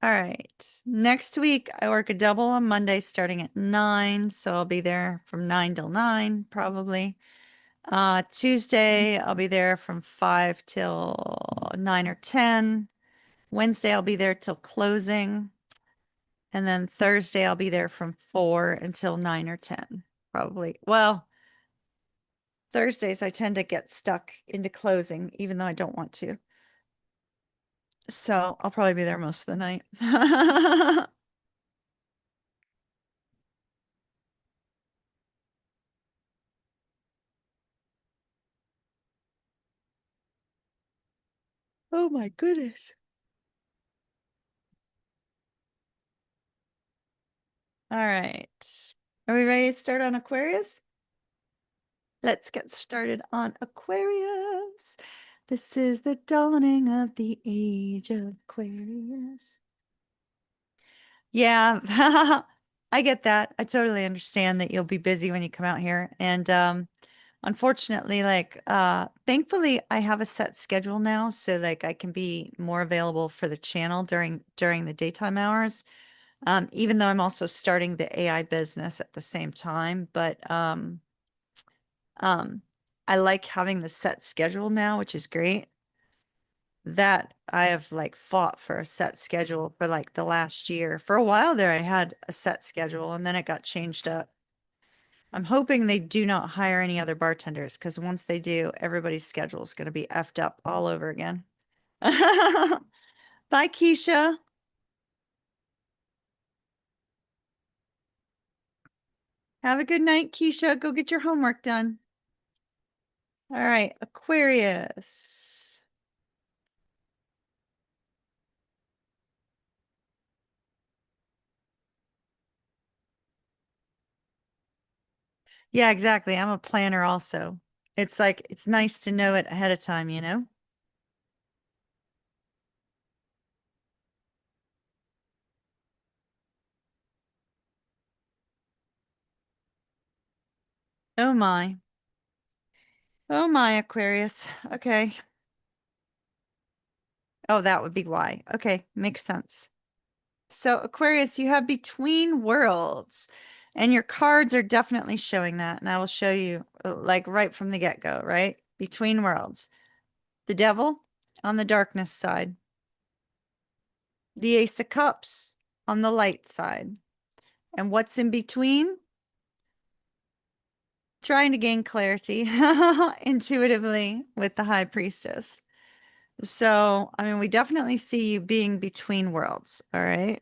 All right. Next week, I work a double on Monday starting at 9. So I'll be there from 9 till 9, probably. Tuesday, I'll be there from 5 till 9 or 10. Wednesday, I'll be there till closing. And then Thursday, I'll be there from 4 until 9 or 10, probably. Well, Thursdays, I tend to get stuck into closing, even though I don't want to. So I'll probably be there most of the night. Oh my goodness. All right. Are we ready to start on Aquarius? Let's get started on Aquarius. This is the dawning of the age of Aquarius. Yeah, I get that. I totally understand that you'll be busy when you come out here. And unfortunately, like thankfully I have a set schedule now, so like I can be more available for the channel during the daytime hours. Even though I'm also starting the AI business at the same time, but um I like having the set schedule now, which is great. That I have like fought for a set schedule for like the last year. For a while there, I had a set schedule and then it got changed up. I'm hoping they do not hire any other bartenders because once they do, everybody's schedule is going to be effed up all over again. Bye, Keisha. Have a good night, Keisha. Go get your homework done. All right, Aquarius. Yeah, exactly. I'm a planner also. It's like, it's nice to know it ahead of time, you know? Oh my. Oh my, Aquarius. Okay. Oh, that would be why. Okay, makes sense. So, Aquarius, you have Between Worlds, and your cards are definitely showing that. And I will show you like right from the get-go, right? Between Worlds. The Devil on the darkness side, the Ace of Cups on the light side. And what's in between? Trying to gain clarity intuitively with the High Priestess. So, I mean, we definitely see you being between worlds, all right?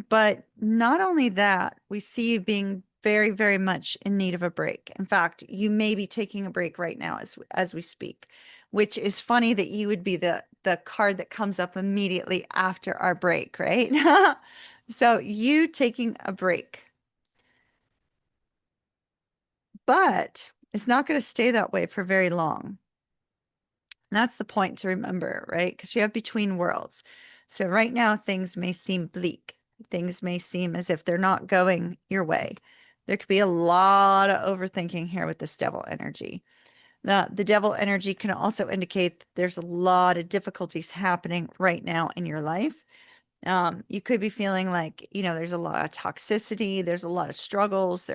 But not only that, we see you being very, very much in need of a break. In fact, you may be taking a break right now as we speak, which is funny that you would be the card that comes up immediately after our break, right? So you taking a break, but it's not going to stay that way for very long. And that's the point to remember, right? Because you have between worlds. So right now, things may seem bleak. Things may seem as if they're not going your way. There could be a lot of overthinking here with this devil energy. The devil energy can also indicate that there's a lot of difficulties happening right now in your life. You could be feeling like, there's a lot of toxicity, there's a lot of struggles.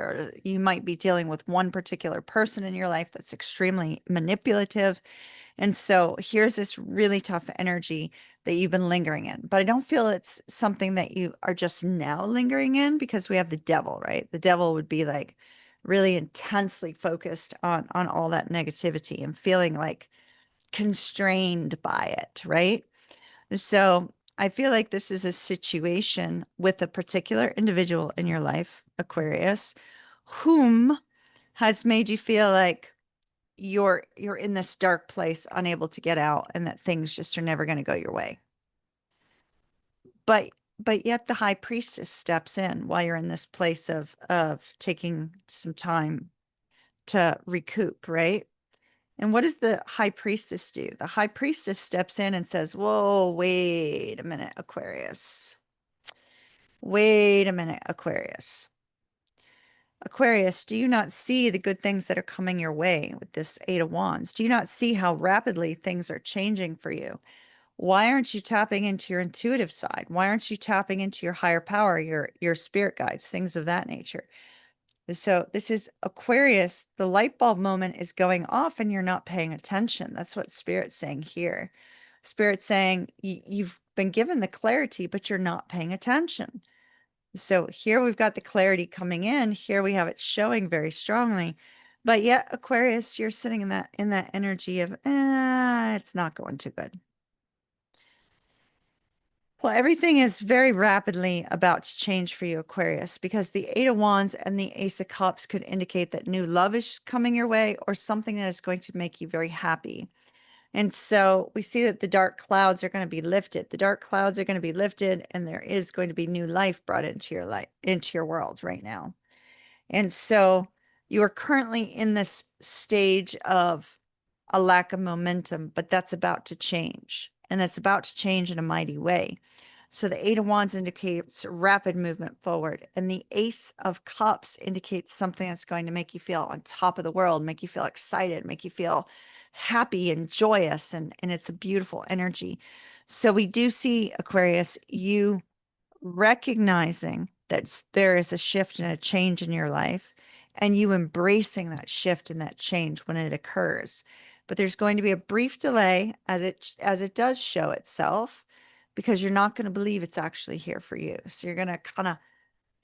You might be dealing with one particular person in your life that's extremely manipulative. And so here's this really tough energy that you've been lingering in. But I don't feel it's something that you are just now lingering in because we have the devil, right? The devil would be like really intensely focused on all that negativity and feeling like constrained by it, right? So I feel like this is a situation with a particular individual in your life, Aquarius, whom has made you feel like you're in this dark place, unable to get out, and that things just are never going to go your way. But but yet the high priestess steps in while you're in this place of taking some time to recoup, right? And what does the high priestess do? The high priestess steps in and says, "Whoa, wait a minute, Aquarius. Wait a minute, Aquarius. Aquarius, do you not see the good things that are coming your way with this Eight of Wands? Do you not see how rapidly things are changing for you? Why aren't you tapping into your intuitive side? Why aren't you tapping into your higher power, your spirit guides, things of that nature?" So this is Aquarius. The light bulb moment is going off and you're not paying attention. That's what Spirit's saying here. Spirit's saying you've been given the clarity, but you're not paying attention. So here we've got the clarity coming in. Here we have it showing very strongly. But yet, Aquarius, you're sitting in that energy of, it's not going too good. Well, everything is very rapidly about to change for you, Aquarius, because the Eight of Wands and the Ace of Cups could indicate that new love is coming your way or something that is going to make you very happy. And so we see that the dark clouds are going to be lifted. The dark clouds are going to be lifted, and there is going to be new life brought into your life, into your world right now. And so you are currently in this stage of a lack of momentum, but that's about to change. And that's about to change in a mighty way. So the Eight of Wands indicates rapid movement forward, and the Ace of Cups indicates something that's going to make you feel on top of the world, make you feel excited, make you feel happy and joyous, and it's a beautiful energy. So we do see, Aquarius, you recognizing that there is a shift and a change in your life, and you embracing that shift and that change when it occurs. But there's going to be a brief delay as it does show itself, because you're not going to believe it's actually here for you. So you're going to kind of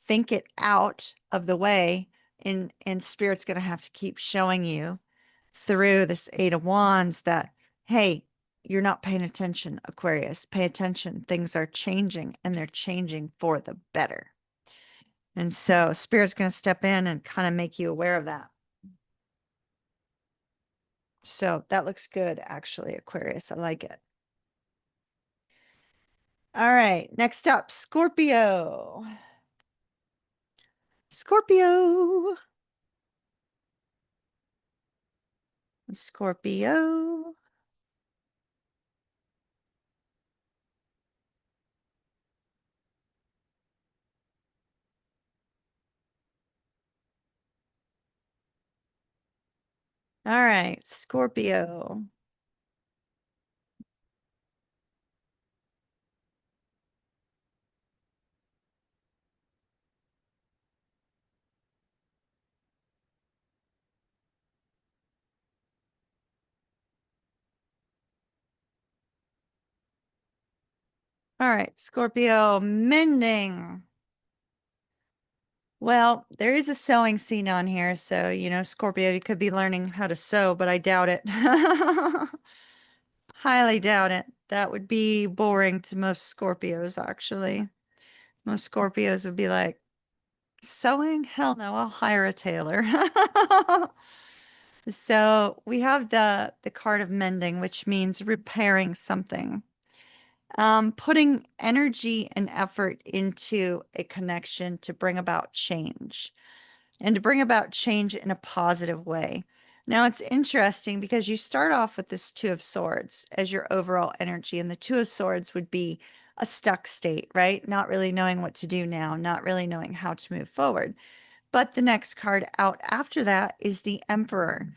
think it out of the way, and spirit's going to have to keep showing you through this Eight of Wands that, hey, you're not paying attention, Aquarius. Pay attention. Things are changing, and they're changing for the better. And so spirit's going to step in and kind of make you aware of that. So that looks good, actually, Aquarius. I like it. All right, next up, Scorpio. Scorpio. Scorpio. All right, Scorpio. All right, Scorpio, mending. Well, there is a sewing scene on here, so, Scorpio, you could be learning how to sew, but I doubt it. Highly doubt it. That would be boring to most Scorpios, actually. Most Scorpios would be like, sewing? Hell no, I'll hire a tailor. So we have the card of mending, which means repairing something. Putting energy and effort into a connection to bring about change, and to bring about change in a positive way. Now, it's interesting because you start off with this Two of Swords as your overall energy, and the Two of Swords would be a stuck state, right? Not really knowing what to do now, not really knowing how to move forward. But the next card out after that is the Emperor.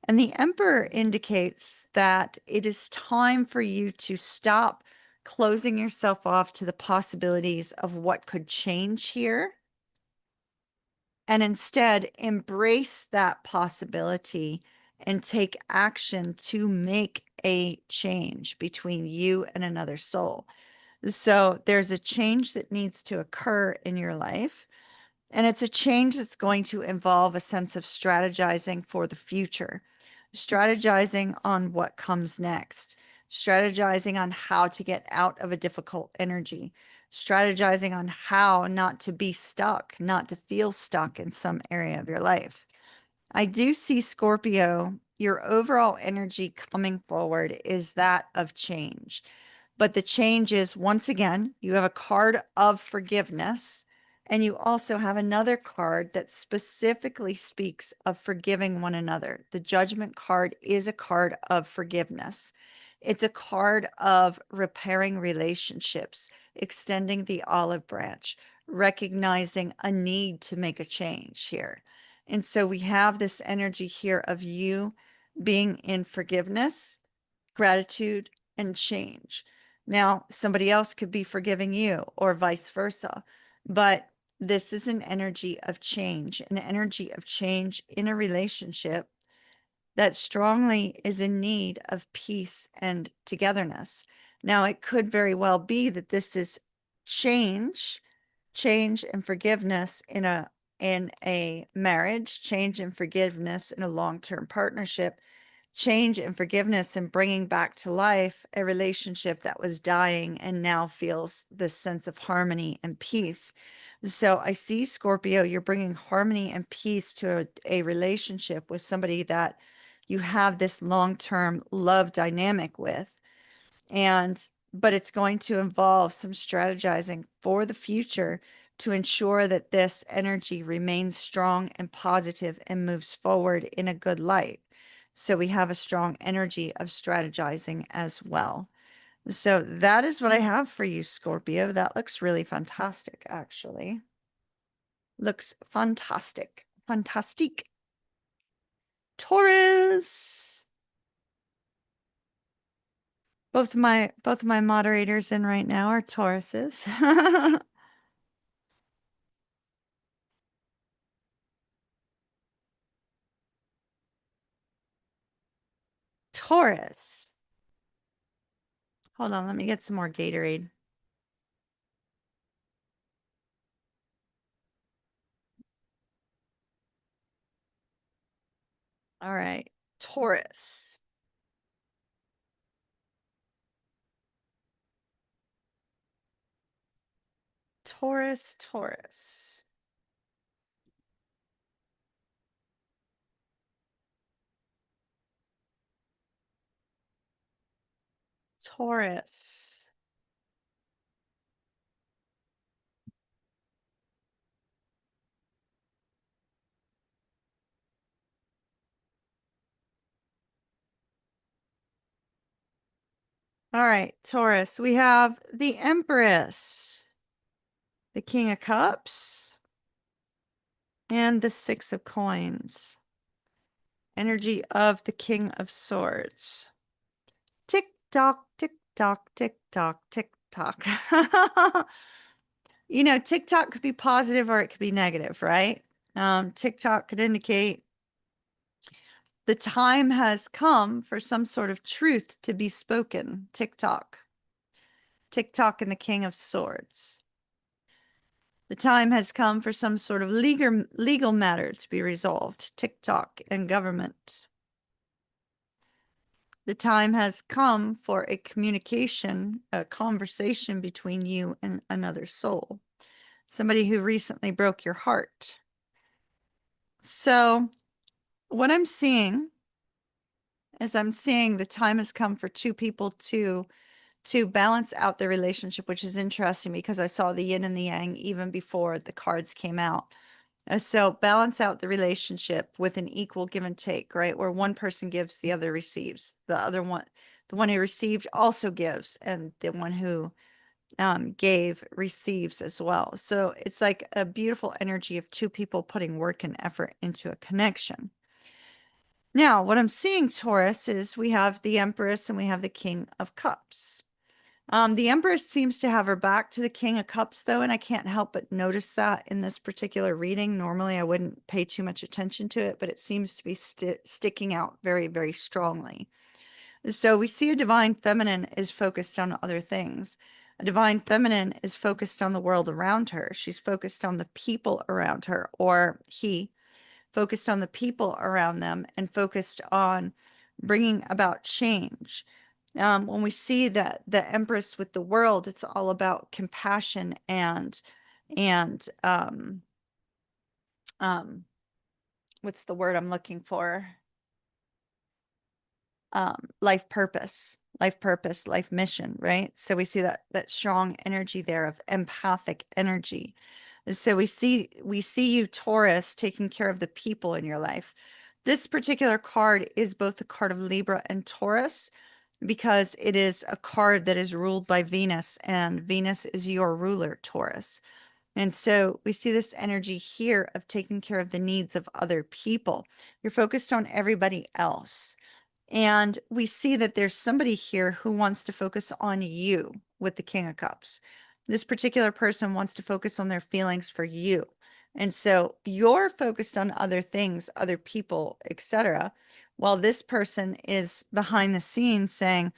And the Emperor indicates that it is time for you to stop closing yourself off to the possibilities of what could change here, and instead embrace that possibility and take action to make a change between you and another soul. So there's a change that needs to occur in your life. And it's a change that's going to involve a sense of strategizing for the future, strategizing on what comes next, strategizing on how to get out of a difficult energy, strategizing on how not to be stuck, not to feel stuck in some area of your life. I do see, Scorpio, your overall energy coming forward is that of change. But the change is, once again, you have a card of forgiveness, and you also have another card that specifically speaks of forgiving one another. The Judgment card is a card of forgiveness. It's a card of repairing relationships, extending the olive branch, recognizing a need to make a change here. And so we have this energy here of you being in forgiveness, gratitude, and change. Now, somebody else could be forgiving you, or vice versa, but this is an energy of change, an energy of change in a relationship that strongly is in need of peace and togetherness. Now, it could very well be that this is change, change and forgiveness in a marriage, change and forgiveness in a long-term partnership, change and forgiveness and bringing back to life a relationship that was dying and now feels this sense of harmony and peace. So I see, Scorpio, you're bringing harmony and peace to a relationship with somebody that you have this long-term love dynamic with. And but it's going to involve some strategizing for the future to ensure that this energy remains strong and positive and moves forward in a good light. So we have a strong energy of strategizing as well. So that is what I have for you, Scorpio. That looks really fantastic, actually. Looks fantastic. Fantastic. Taurus. Both of my moderators in right now are Tauruses. Taurus. Hold on, let me get some more Gatorade. All right, Taurus. Taurus, Taurus. Taurus. All right, Taurus. We have the Empress, the King of Cups, and the Six of Coins. Energy of the King of Swords. Tick tock, tick tock, tick tock, tick tock. You know, TikTok could be positive or it could be negative, right? TikTok could indicate the time has come for some sort of truth to be spoken. TikTok. TikTok and the King of Swords. The time has come for some sort of legal matter to be resolved. TikTok and government. The time has come for a communication, a conversation between you and another soul. Somebody who recently broke your heart. So what I'm seeing is I'm seeing the time has come for two people to balance out their relationship, which is interesting because I saw the yin and the yang even before the cards came out. So balance out the relationship with an equal give and take, right? Where one person gives, the other receives. The one who received also gives, and the one who gave receives as well. So it's like a beautiful energy of two people putting work and effort into a connection. Now, what I'm seeing, Taurus, is we have the Empress and we have the King of Cups. The Empress seems to have her back to the King of Cups, though, and I can't help but notice that in this particular reading. Normally, I wouldn't pay too much attention to it, but it seems to be sticking out very, very strongly. So we see a divine feminine is focused on other things. A divine feminine is focused on the world around her. She's focused on the people around her, or he focused on the people around them and focused on bringing about change. When we see that the Empress with the world, it's all about compassion and um, what's the word I'm looking for? Life purpose, life mission, right? So we see that strong energy there of empathic energy. So we see you, Taurus, taking care of the people in your life. This particular card is both the card of Libra and Taurus because it is a card that is ruled by Venus, and Venus is your ruler, Taurus. And so we see this energy here of taking care of the needs of other people. You're focused on everybody else. And we see that there's somebody here who wants to focus on you with the King of Cups. This particular person wants to focus on their feelings for you. And so you're focused on other things, other people, etc., while this person is behind the scenes saying,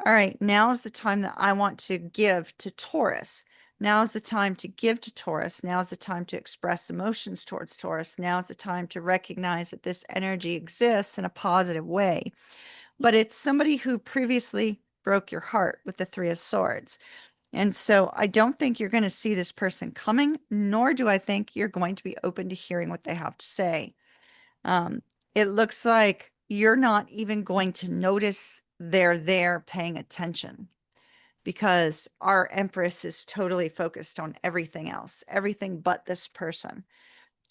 all right, now is the time that I want to give to Taurus. Now is the time to give to Taurus. Now is the time to express emotions towards Taurus. Now is the time to recognize that this energy exists in a positive way. But it's somebody who previously broke your heart with the Three of Swords. And so I don't think you're going to see this person coming, nor do I think you're going to be open to hearing what they have to say. Um, it looks like you're not even going to notice they're there paying attention because our Empress is totally focused on everything else, everything but this person.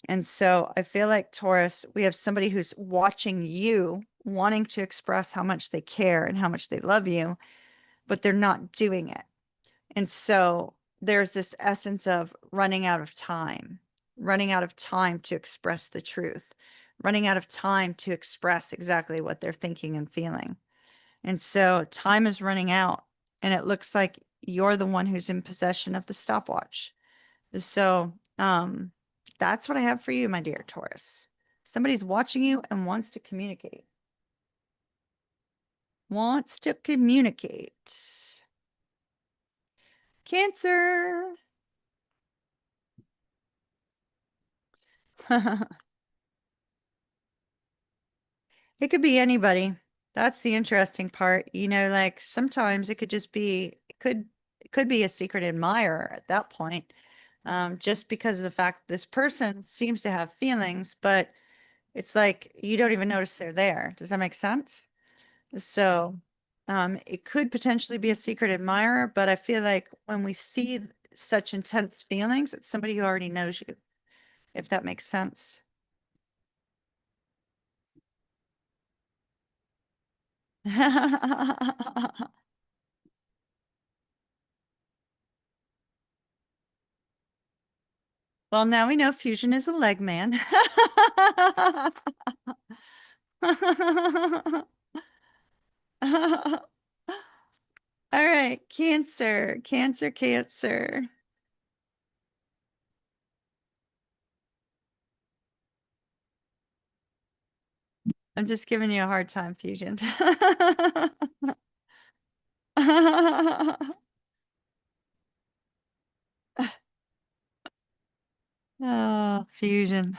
And so I feel like Taurus, we have somebody who's watching you, wanting to express how much they care and how much they love you, but they're not doing it. And so there's this essence of running out of time to express the truth, running out of time to express exactly what they're thinking and feeling. And so time is running out, and it looks like you're the one who's in possession of the stopwatch. So, that's what I have for you, my dear Taurus. Somebody's watching you and wants to communicate. Wants to communicate. Cancer. It could be anybody. That's the interesting part. Like sometimes it could just be, it could be a secret admirer at that point. Just because of the fact this person seems to have feelings, but it's like you don't even notice they're there. Does that make sense? So, it could potentially be a secret admirer, but I feel like when we see such intense feelings, it's somebody who already knows you, if that makes sense. Well, now we know Fusion is a leg man. All right, Cancer, Cancer, Cancer. I'm just giving you a hard time, Fusion. Oh, Fusion.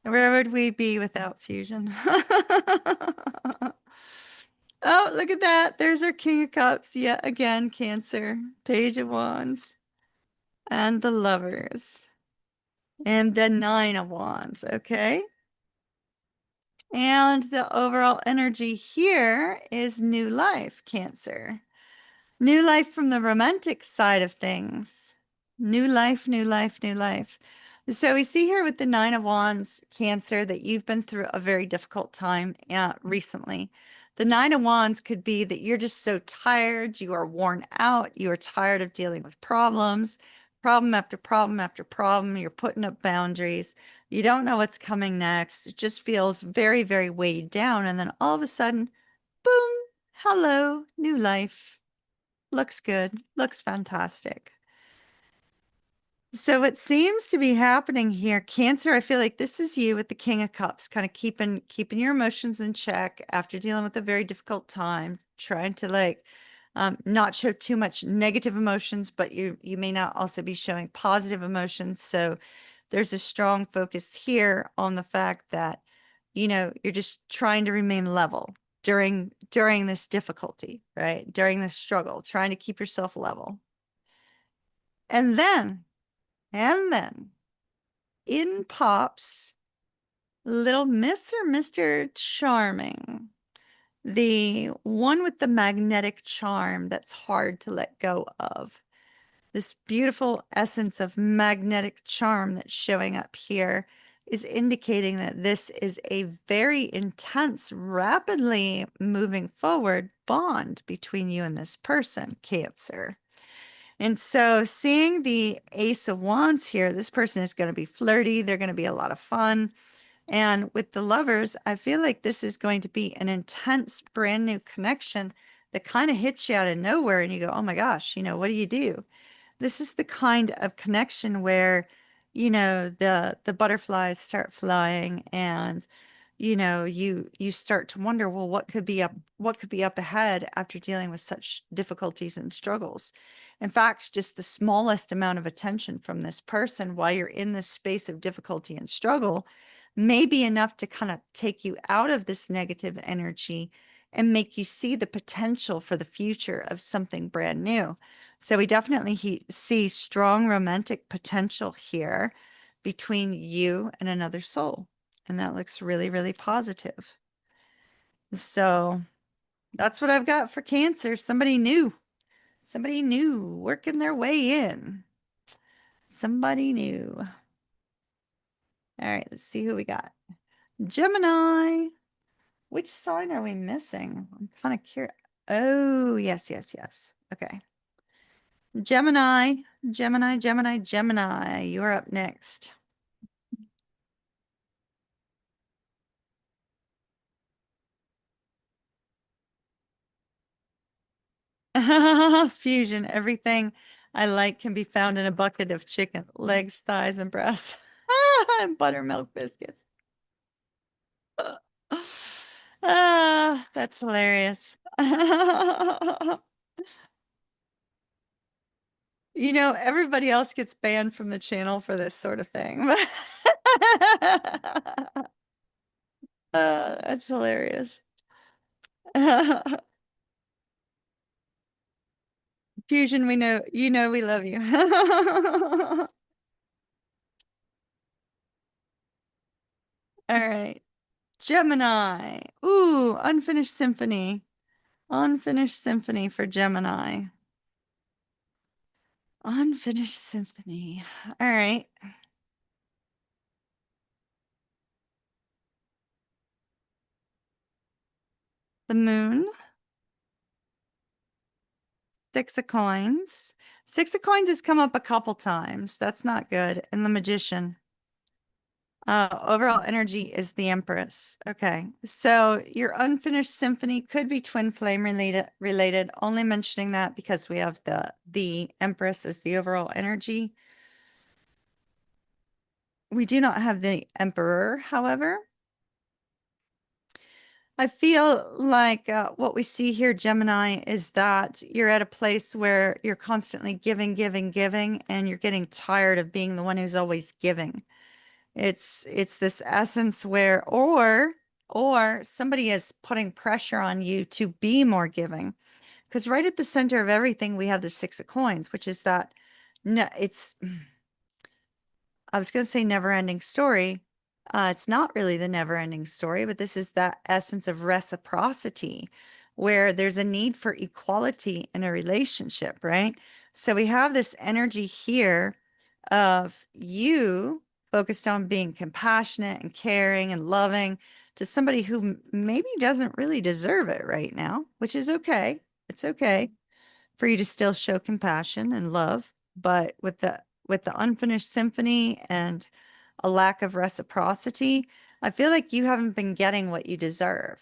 Where would we be without Fusion? Oh, look at that. There's our King of Cups yet again, Cancer. Page of Wands. And the Lovers. And the Nine of Wands, okay? And the overall energy here is new life, Cancer. New life from the romantic side of things. New life, new life, new life. So we see here with the Nine of Wands, Cancer, that you've been through a very difficult time recently. The Nine of Wands could be that you're just so tired, you are worn out, you are tired of dealing with problems, problem after problem after problem. You're putting up boundaries. You don't know what's coming next. It just feels very, very weighed down. And then all of a sudden, boom, hello, new life. Looks good. Looks fantastic. So what seems to be happening here, Cancer, I feel like this is you with the King of Cups, kind of keeping your emotions in check after dealing with a very difficult time, trying to like not show too much negative emotions, but you may not also be showing positive emotions. So there's a strong focus here on the fact that, you're just trying to remain level during this difficulty, right? During this struggle, trying to keep yourself level. And then in pops little Miss or Mr. Charming, the one with the magnetic charm that's hard to let go of. This beautiful essence of magnetic charm that's showing up here is indicating that this is a very intense, rapidly moving forward bond between you and this person, Cancer. And so seeing the Ace of Wands here, this person is going to be flirty. They're going to be a lot of fun. And with the Lovers, I feel like this is going to be an intense, brand new connection that kind of hits you out of nowhere. And you go, oh my gosh, what do you do? This is the kind of connection where, the butterflies start flying and you start to wonder, well, what could be up ahead after dealing with such difficulties and struggles. In fact, just the smallest amount of attention from this person while you're in this space of difficulty and struggle may be enough to kind of take you out of this negative energy and make you see the potential for the future of something brand new. So we definitely see strong romantic potential here between you and another soul. And that looks really, really positive. So that's what I've got for Cancer. Somebody new working their way in. Somebody new. All right, let's see who we got. Gemini. Which sign are we missing? I'm kind of curious. Oh, yes, yes, yes. Okay. Gemini, Gemini, Gemini, Gemini. You're up next. Fusion. Everything I like can be found in a bucket of chicken, legs, thighs, and breasts. And buttermilk biscuits. Ah, that's hilarious. You know, everybody else gets banned from the channel for this sort of thing. That's hilarious. Fusion, we know, we love you. All right. Gemini. Ooh, unfinished symphony. Unfinished symphony for Gemini. Unfinished symphony. All right. The moon. Six of coins. Six of coins has come up a couple times. That's not good. And the magician. Overall energy is the Empress. Okay. So your unfinished symphony could be twin flame related. Only mentioning that because we have the Empress as the overall energy. We do not have the Emperor, however. I feel like what we see here, Gemini, is that you're at a place where you're constantly giving, giving, giving, and you're getting tired of being the one who's always giving. It's this essence where, or somebody is putting pressure on you to be more giving. Because right at the center of everything, we have the Six of Coins, which is that, no, I was going to say never ending story. It's not really the never ending story, but this is that essence of reciprocity where there's a need for equality in a relationship, right? So we have this energy here of you focused on being compassionate and caring and loving to somebody who maybe doesn't really deserve it right now, which is okay. It's okay for you to still show compassion and love, but with the unfinished symphony and a lack of reciprocity, I feel like you haven't been getting what you deserve.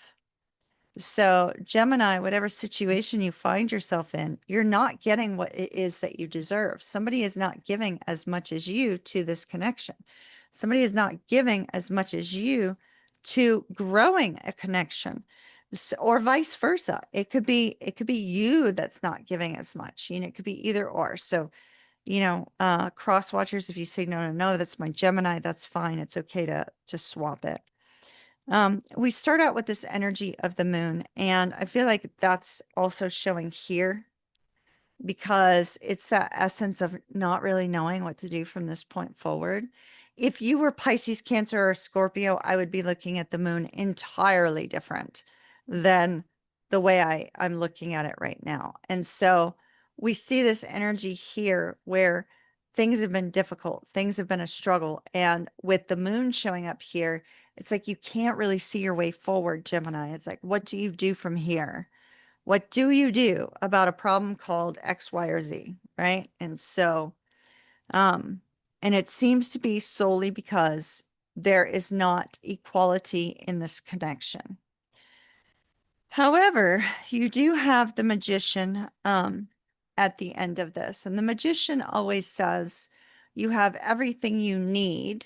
So, Gemini, whatever situation you find yourself in, you're not getting what it is that you deserve. Somebody is not giving as much as you to this connection. Somebody is not giving as much as you to growing a connection. Or vice versa. It could be you that's not giving as much. It could be either or. So, cross watchers, if you say no, no, no, that's my Gemini, that's fine. It's okay to swap it. We start out with this energy of the moon, and I feel like that's also showing here because it's that essence of not really knowing what to do from this point forward. If you were Pisces, Cancer, or Scorpio, I would be looking at the moon entirely different than the way I'm looking at it right now. And so we see this energy here where things have been difficult, things have been a struggle. And with the moon showing up here, it's like you can't really see your way forward, Gemini. It's like, what do you do from here? What do you do about a problem called X, Y, or Z, right? And so, um, and it seems to be solely because there is not equality in this connection. However, you do have the magician at the end of this, and the magician always says you have everything you need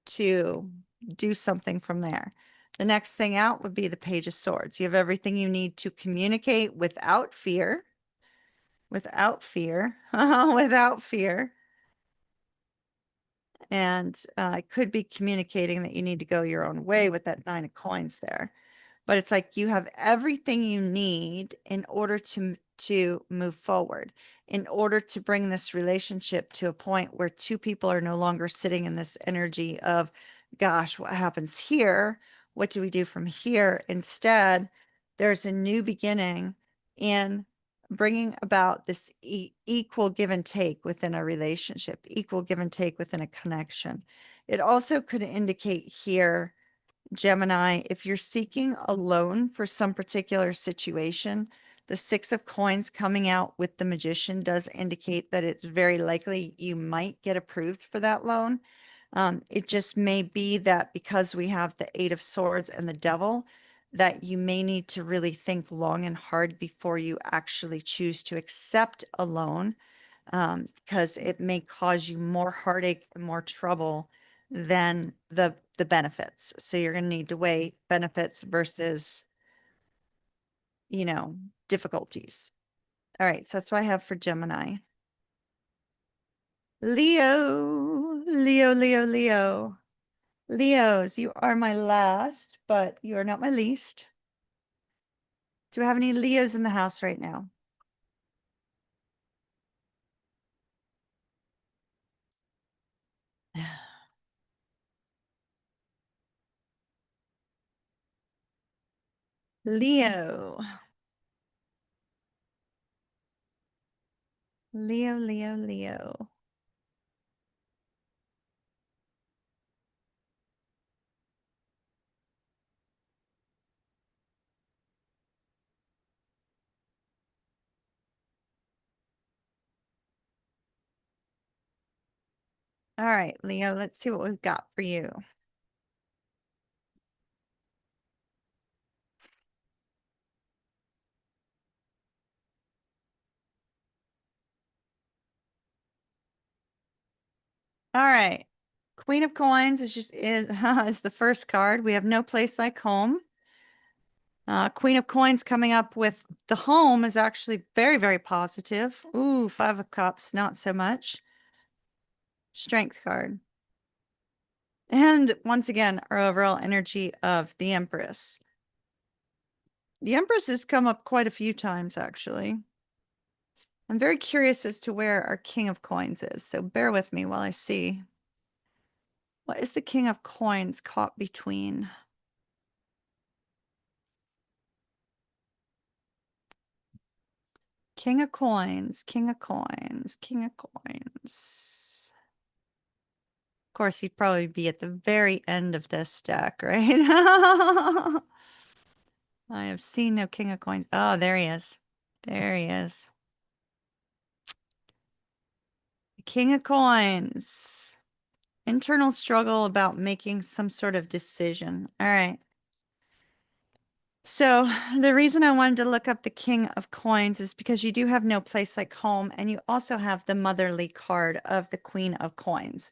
to do something from there. The next thing out would be the Page of Swords. You have everything you need to communicate without fear, without fear, without fear. And I could be communicating that you need to go your own way with that Nine of Coins there. But it's like you have everything you need in order to move forward, in order to bring this relationship to a point where two people are no longer sitting in this energy of gosh, what happens here? What do we do from here? Instead, there's a new beginning in bringing about this equal give and take within a relationship, equal give and take within a connection. It also could indicate here, Gemini, if you're seeking a loan for some particular situation, the Six of Coins coming out with the Magician does indicate that it's very likely you might get approved for that loan. It just may be that because we have the Eight of Swords and the Devil, that you may need to really think long and hard before you actually choose to accept a loan, because it may cause you more heartache and more trouble than the benefits. So you're going to need to weigh benefits versus, you know, difficulties. All right, so that's what I have for Gemini. Leo, Leo, Leo, Leo. Leos, you are my last, but you are not my least. Do we have any Leos in the house right now? Leo, Leo, Leo, Leo. All right, Leo, let's see what we've got for you. All right. Queen of Coins is just is the first card. We have no place like home. Queen of Coins coming up with the home is actually very, very positive. Ooh, Five of Cups, not so much. Strength card. And once again, our overall energy of the Empress. The Empress has come up quite a few times, actually. I'm very curious as to where our King of Coins is, so bear with me while I see. What is the King of Coins caught between? King of Coins, King of Coins, King of Coins. Of course, he'd probably be at the very end of this deck, right? I have seen no King of Coins. Oh, there he is. There he is. The King of Coins. Internal struggle about making some sort of decision. All right. So the reason I wanted to look up the King of Coins is because you do have no place like home, and you also have the motherly card of the Queen of Coins.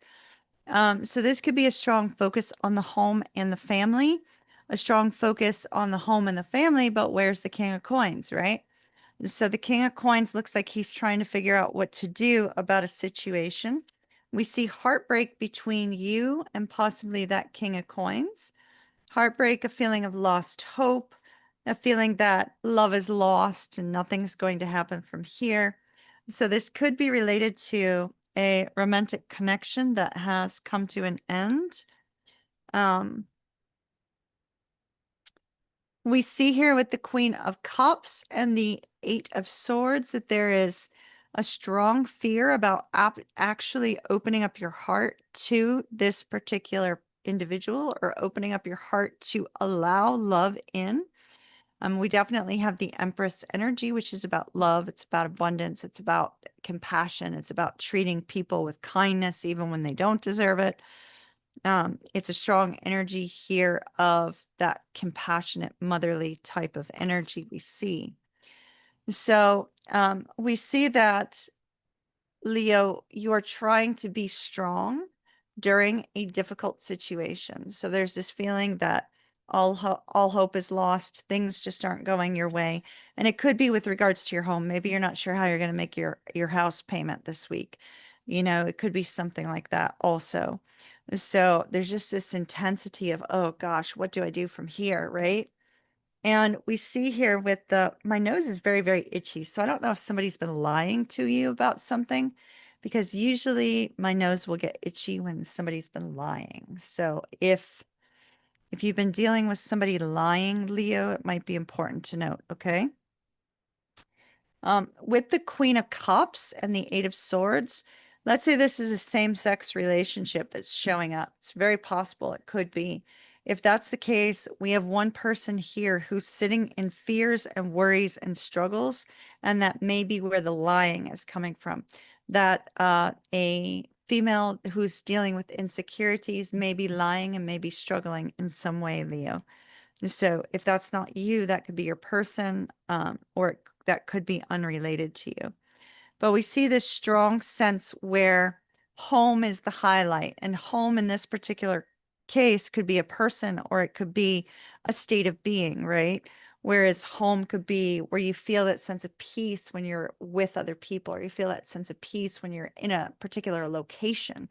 So this could be a strong focus on the home and the family, a strong focus on the home and the family, but where's the King of Coins, right? So the King of Coins looks like he's trying to figure out what to do about a situation. We see heartbreak between you and possibly that King of Coins. Heartbreak, a feeling of lost hope, a feeling that love is lost and nothing's going to happen from here. So this could be related to a romantic connection that has come to an end. We see here with the Queen of Cups and the Eight of Swords that there is a strong fear about actually opening up your heart to this particular individual, or opening up your heart to allow love in. We definitely have the Empress energy, which is about love. It's about abundance. It's about compassion. It's about treating people with kindness, even when they don't deserve it. It's a strong energy here of that compassionate, motherly type of energy we see. So we see that, Leo, you are trying to be strong during a difficult situation. So there's this feeling that all hope is lost. Things just aren't going your way. And it could be with regards to your home. Maybe you're not sure how you're going to make your house payment this week. You know, it could be something like that also. So there's just this intensity of, oh gosh, what do I do from here, right? And we see here with my nose is very, very itchy. So I don't know if somebody's been lying to you about something. because usually my nose will get itchy when somebody's been lying. So if you've been dealing with somebody lying, Leo, it might be important to note, okay? With the Queen of Cups and the Eight of Swords, let's say this is a same-sex relationship that's showing up. It's very possible it could be. If that's the case, we have one person here who's sitting in fears and worries and struggles, and that may be where the lying is coming from. That a female who's dealing with insecurities may be lying and may be struggling in some way, Leo. So if that's not you, that could be your person, or that could be unrelated to you. But we see this strong sense where home is the highlight, and home in this particular case could be a person or it could be a state of being, right? Whereas home could be where you feel that sense of peace when you're with other people, or you feel that sense of peace when you're in a particular location.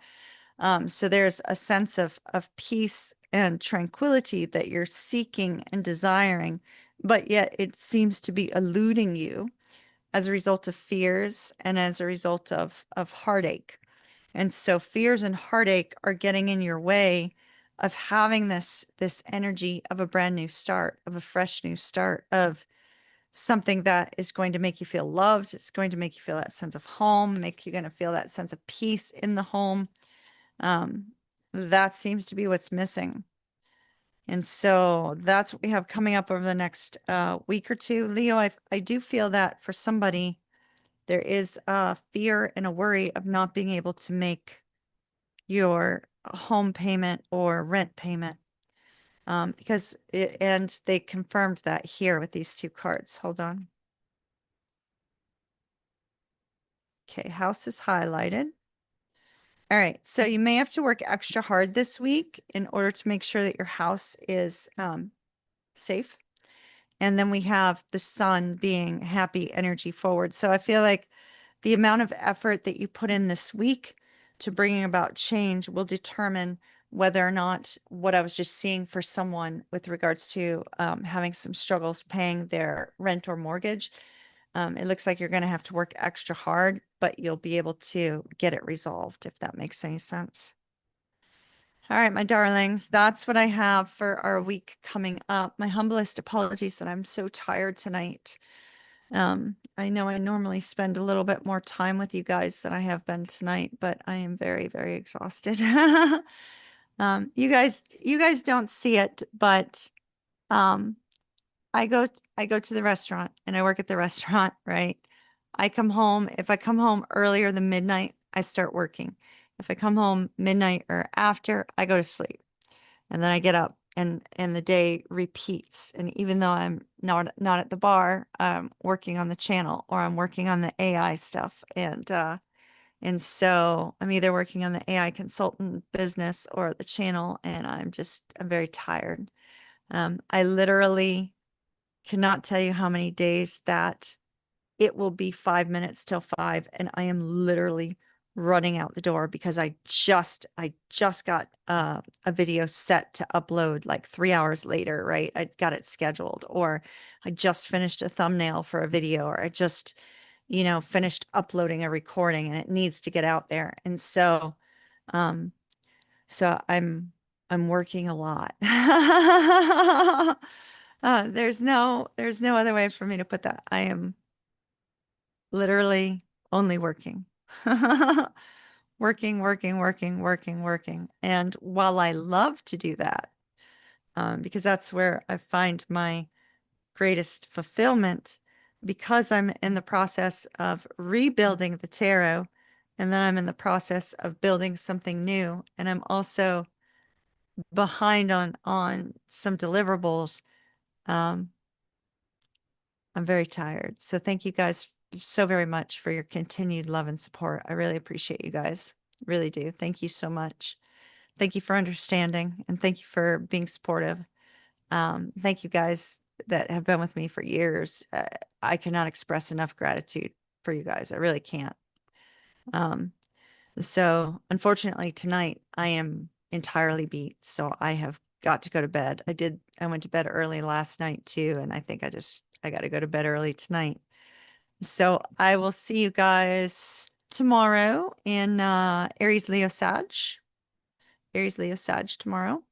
So there's a sense of peace and tranquility that you're seeking and desiring, but yet it seems to be eluding you as a result of fears and as a result of heartache. And so fears and heartache are getting in your way of having this energy of a brand new start, of a fresh new start, of something that is going to make you feel loved. It's going to make you feel that sense of home, make you going to feel that sense of peace in the home. Um, that seems to be what's missing. And so that's what we have coming up over the next week or two. Leo, I do feel that for somebody, there is a fear and a worry of not being able to make your home payment or rent payment. And they confirmed that here with these two cards. Hold on. Okay, house is highlighted. All right, so you may have to work extra hard this week in order to make sure that your house is safe. And then we have the sun being happy energy forward. So I feel like the amount of effort that you put in this week to bringing about change will determine whether or not what I was just seeing for someone with regards to having some struggles paying their rent or mortgage. It looks like you're going to have to work extra hard, but you'll be able to get it resolved, if that makes any sense. All right, my darlings, that's what I have for our week coming up. My humblest apologies that I'm so tired tonight. I know I normally spend a little bit more time with you guys than I have been tonight, but I am very, very exhausted. You guys don't see it, but um, I go I go to the restaurant and I work at the restaurant, right? I come home. If I come home earlier than midnight, I start working. If I come home midnight or after, I go to sleep. And then I get up and the day repeats. And even though I'm not at the bar, I'm working on the channel or I'm working on the AI stuff. And so I'm either working on the AI consultant business or the channel, and I'm very tired. I literally cannot tell you how many days that it will be 5 minutes till 5 and I am literally running out the door because I just got a video set to upload like 3 hours later, right? I got it scheduled, or I just finished a thumbnail for a video, or I just, finished uploading a recording and it needs to get out there. And um, so I'm working a lot. There's no other way for me to put that. I am literally only working. Working, working, working, working, working. And while I love to do that, because that's where I find my greatest fulfillment, because I'm in the process of rebuilding the tarot, and then I'm in the process of building something new, and I'm also behind on some deliverables. Um, I'm very tired. So thank you guys so very much for your continued love and support. I really appreciate you guys. Really do. Thank you so much. Thank you for understanding and thank you for being supportive. Thank you guys that have been with me for years. I cannot express enough gratitude for you guys. I really can't. Um, so unfortunately tonight I am entirely beat. So I have got to go to bed. I went to bed early last night too. And I think I got to go to bed early tonight. So I will see you guys tomorrow in Aries Leo Sag. Aries Leo Sag tomorrow.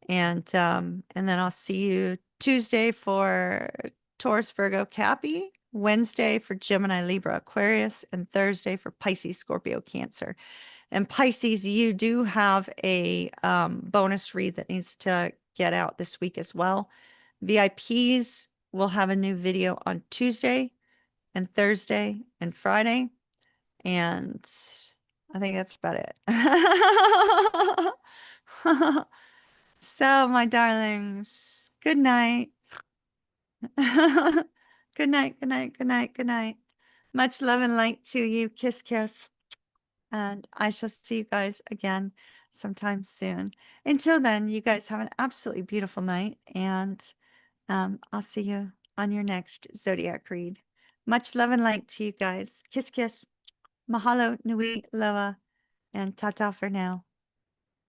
And then I'll see you Tuesday for Taurus Virgo Cappy, Wednesday for Gemini Libra Aquarius, and Thursday for Pisces Scorpio Cancer. And Pisces, you do have a bonus read that needs to get out this week as well. VIPs will have a new video on Tuesday and Thursday and Friday. And I think that's about it. So, my darlings, good night. Good night, good night, good night, good night. Much love and light to you. Kiss, kiss. And I shall see you guys again sometime soon. Until then, you guys have an absolutely beautiful night. And I'll see you on your next Zodiac read. Much love and light to you guys. Kiss, kiss. Mahalo, nui, loa, and ta-ta for now.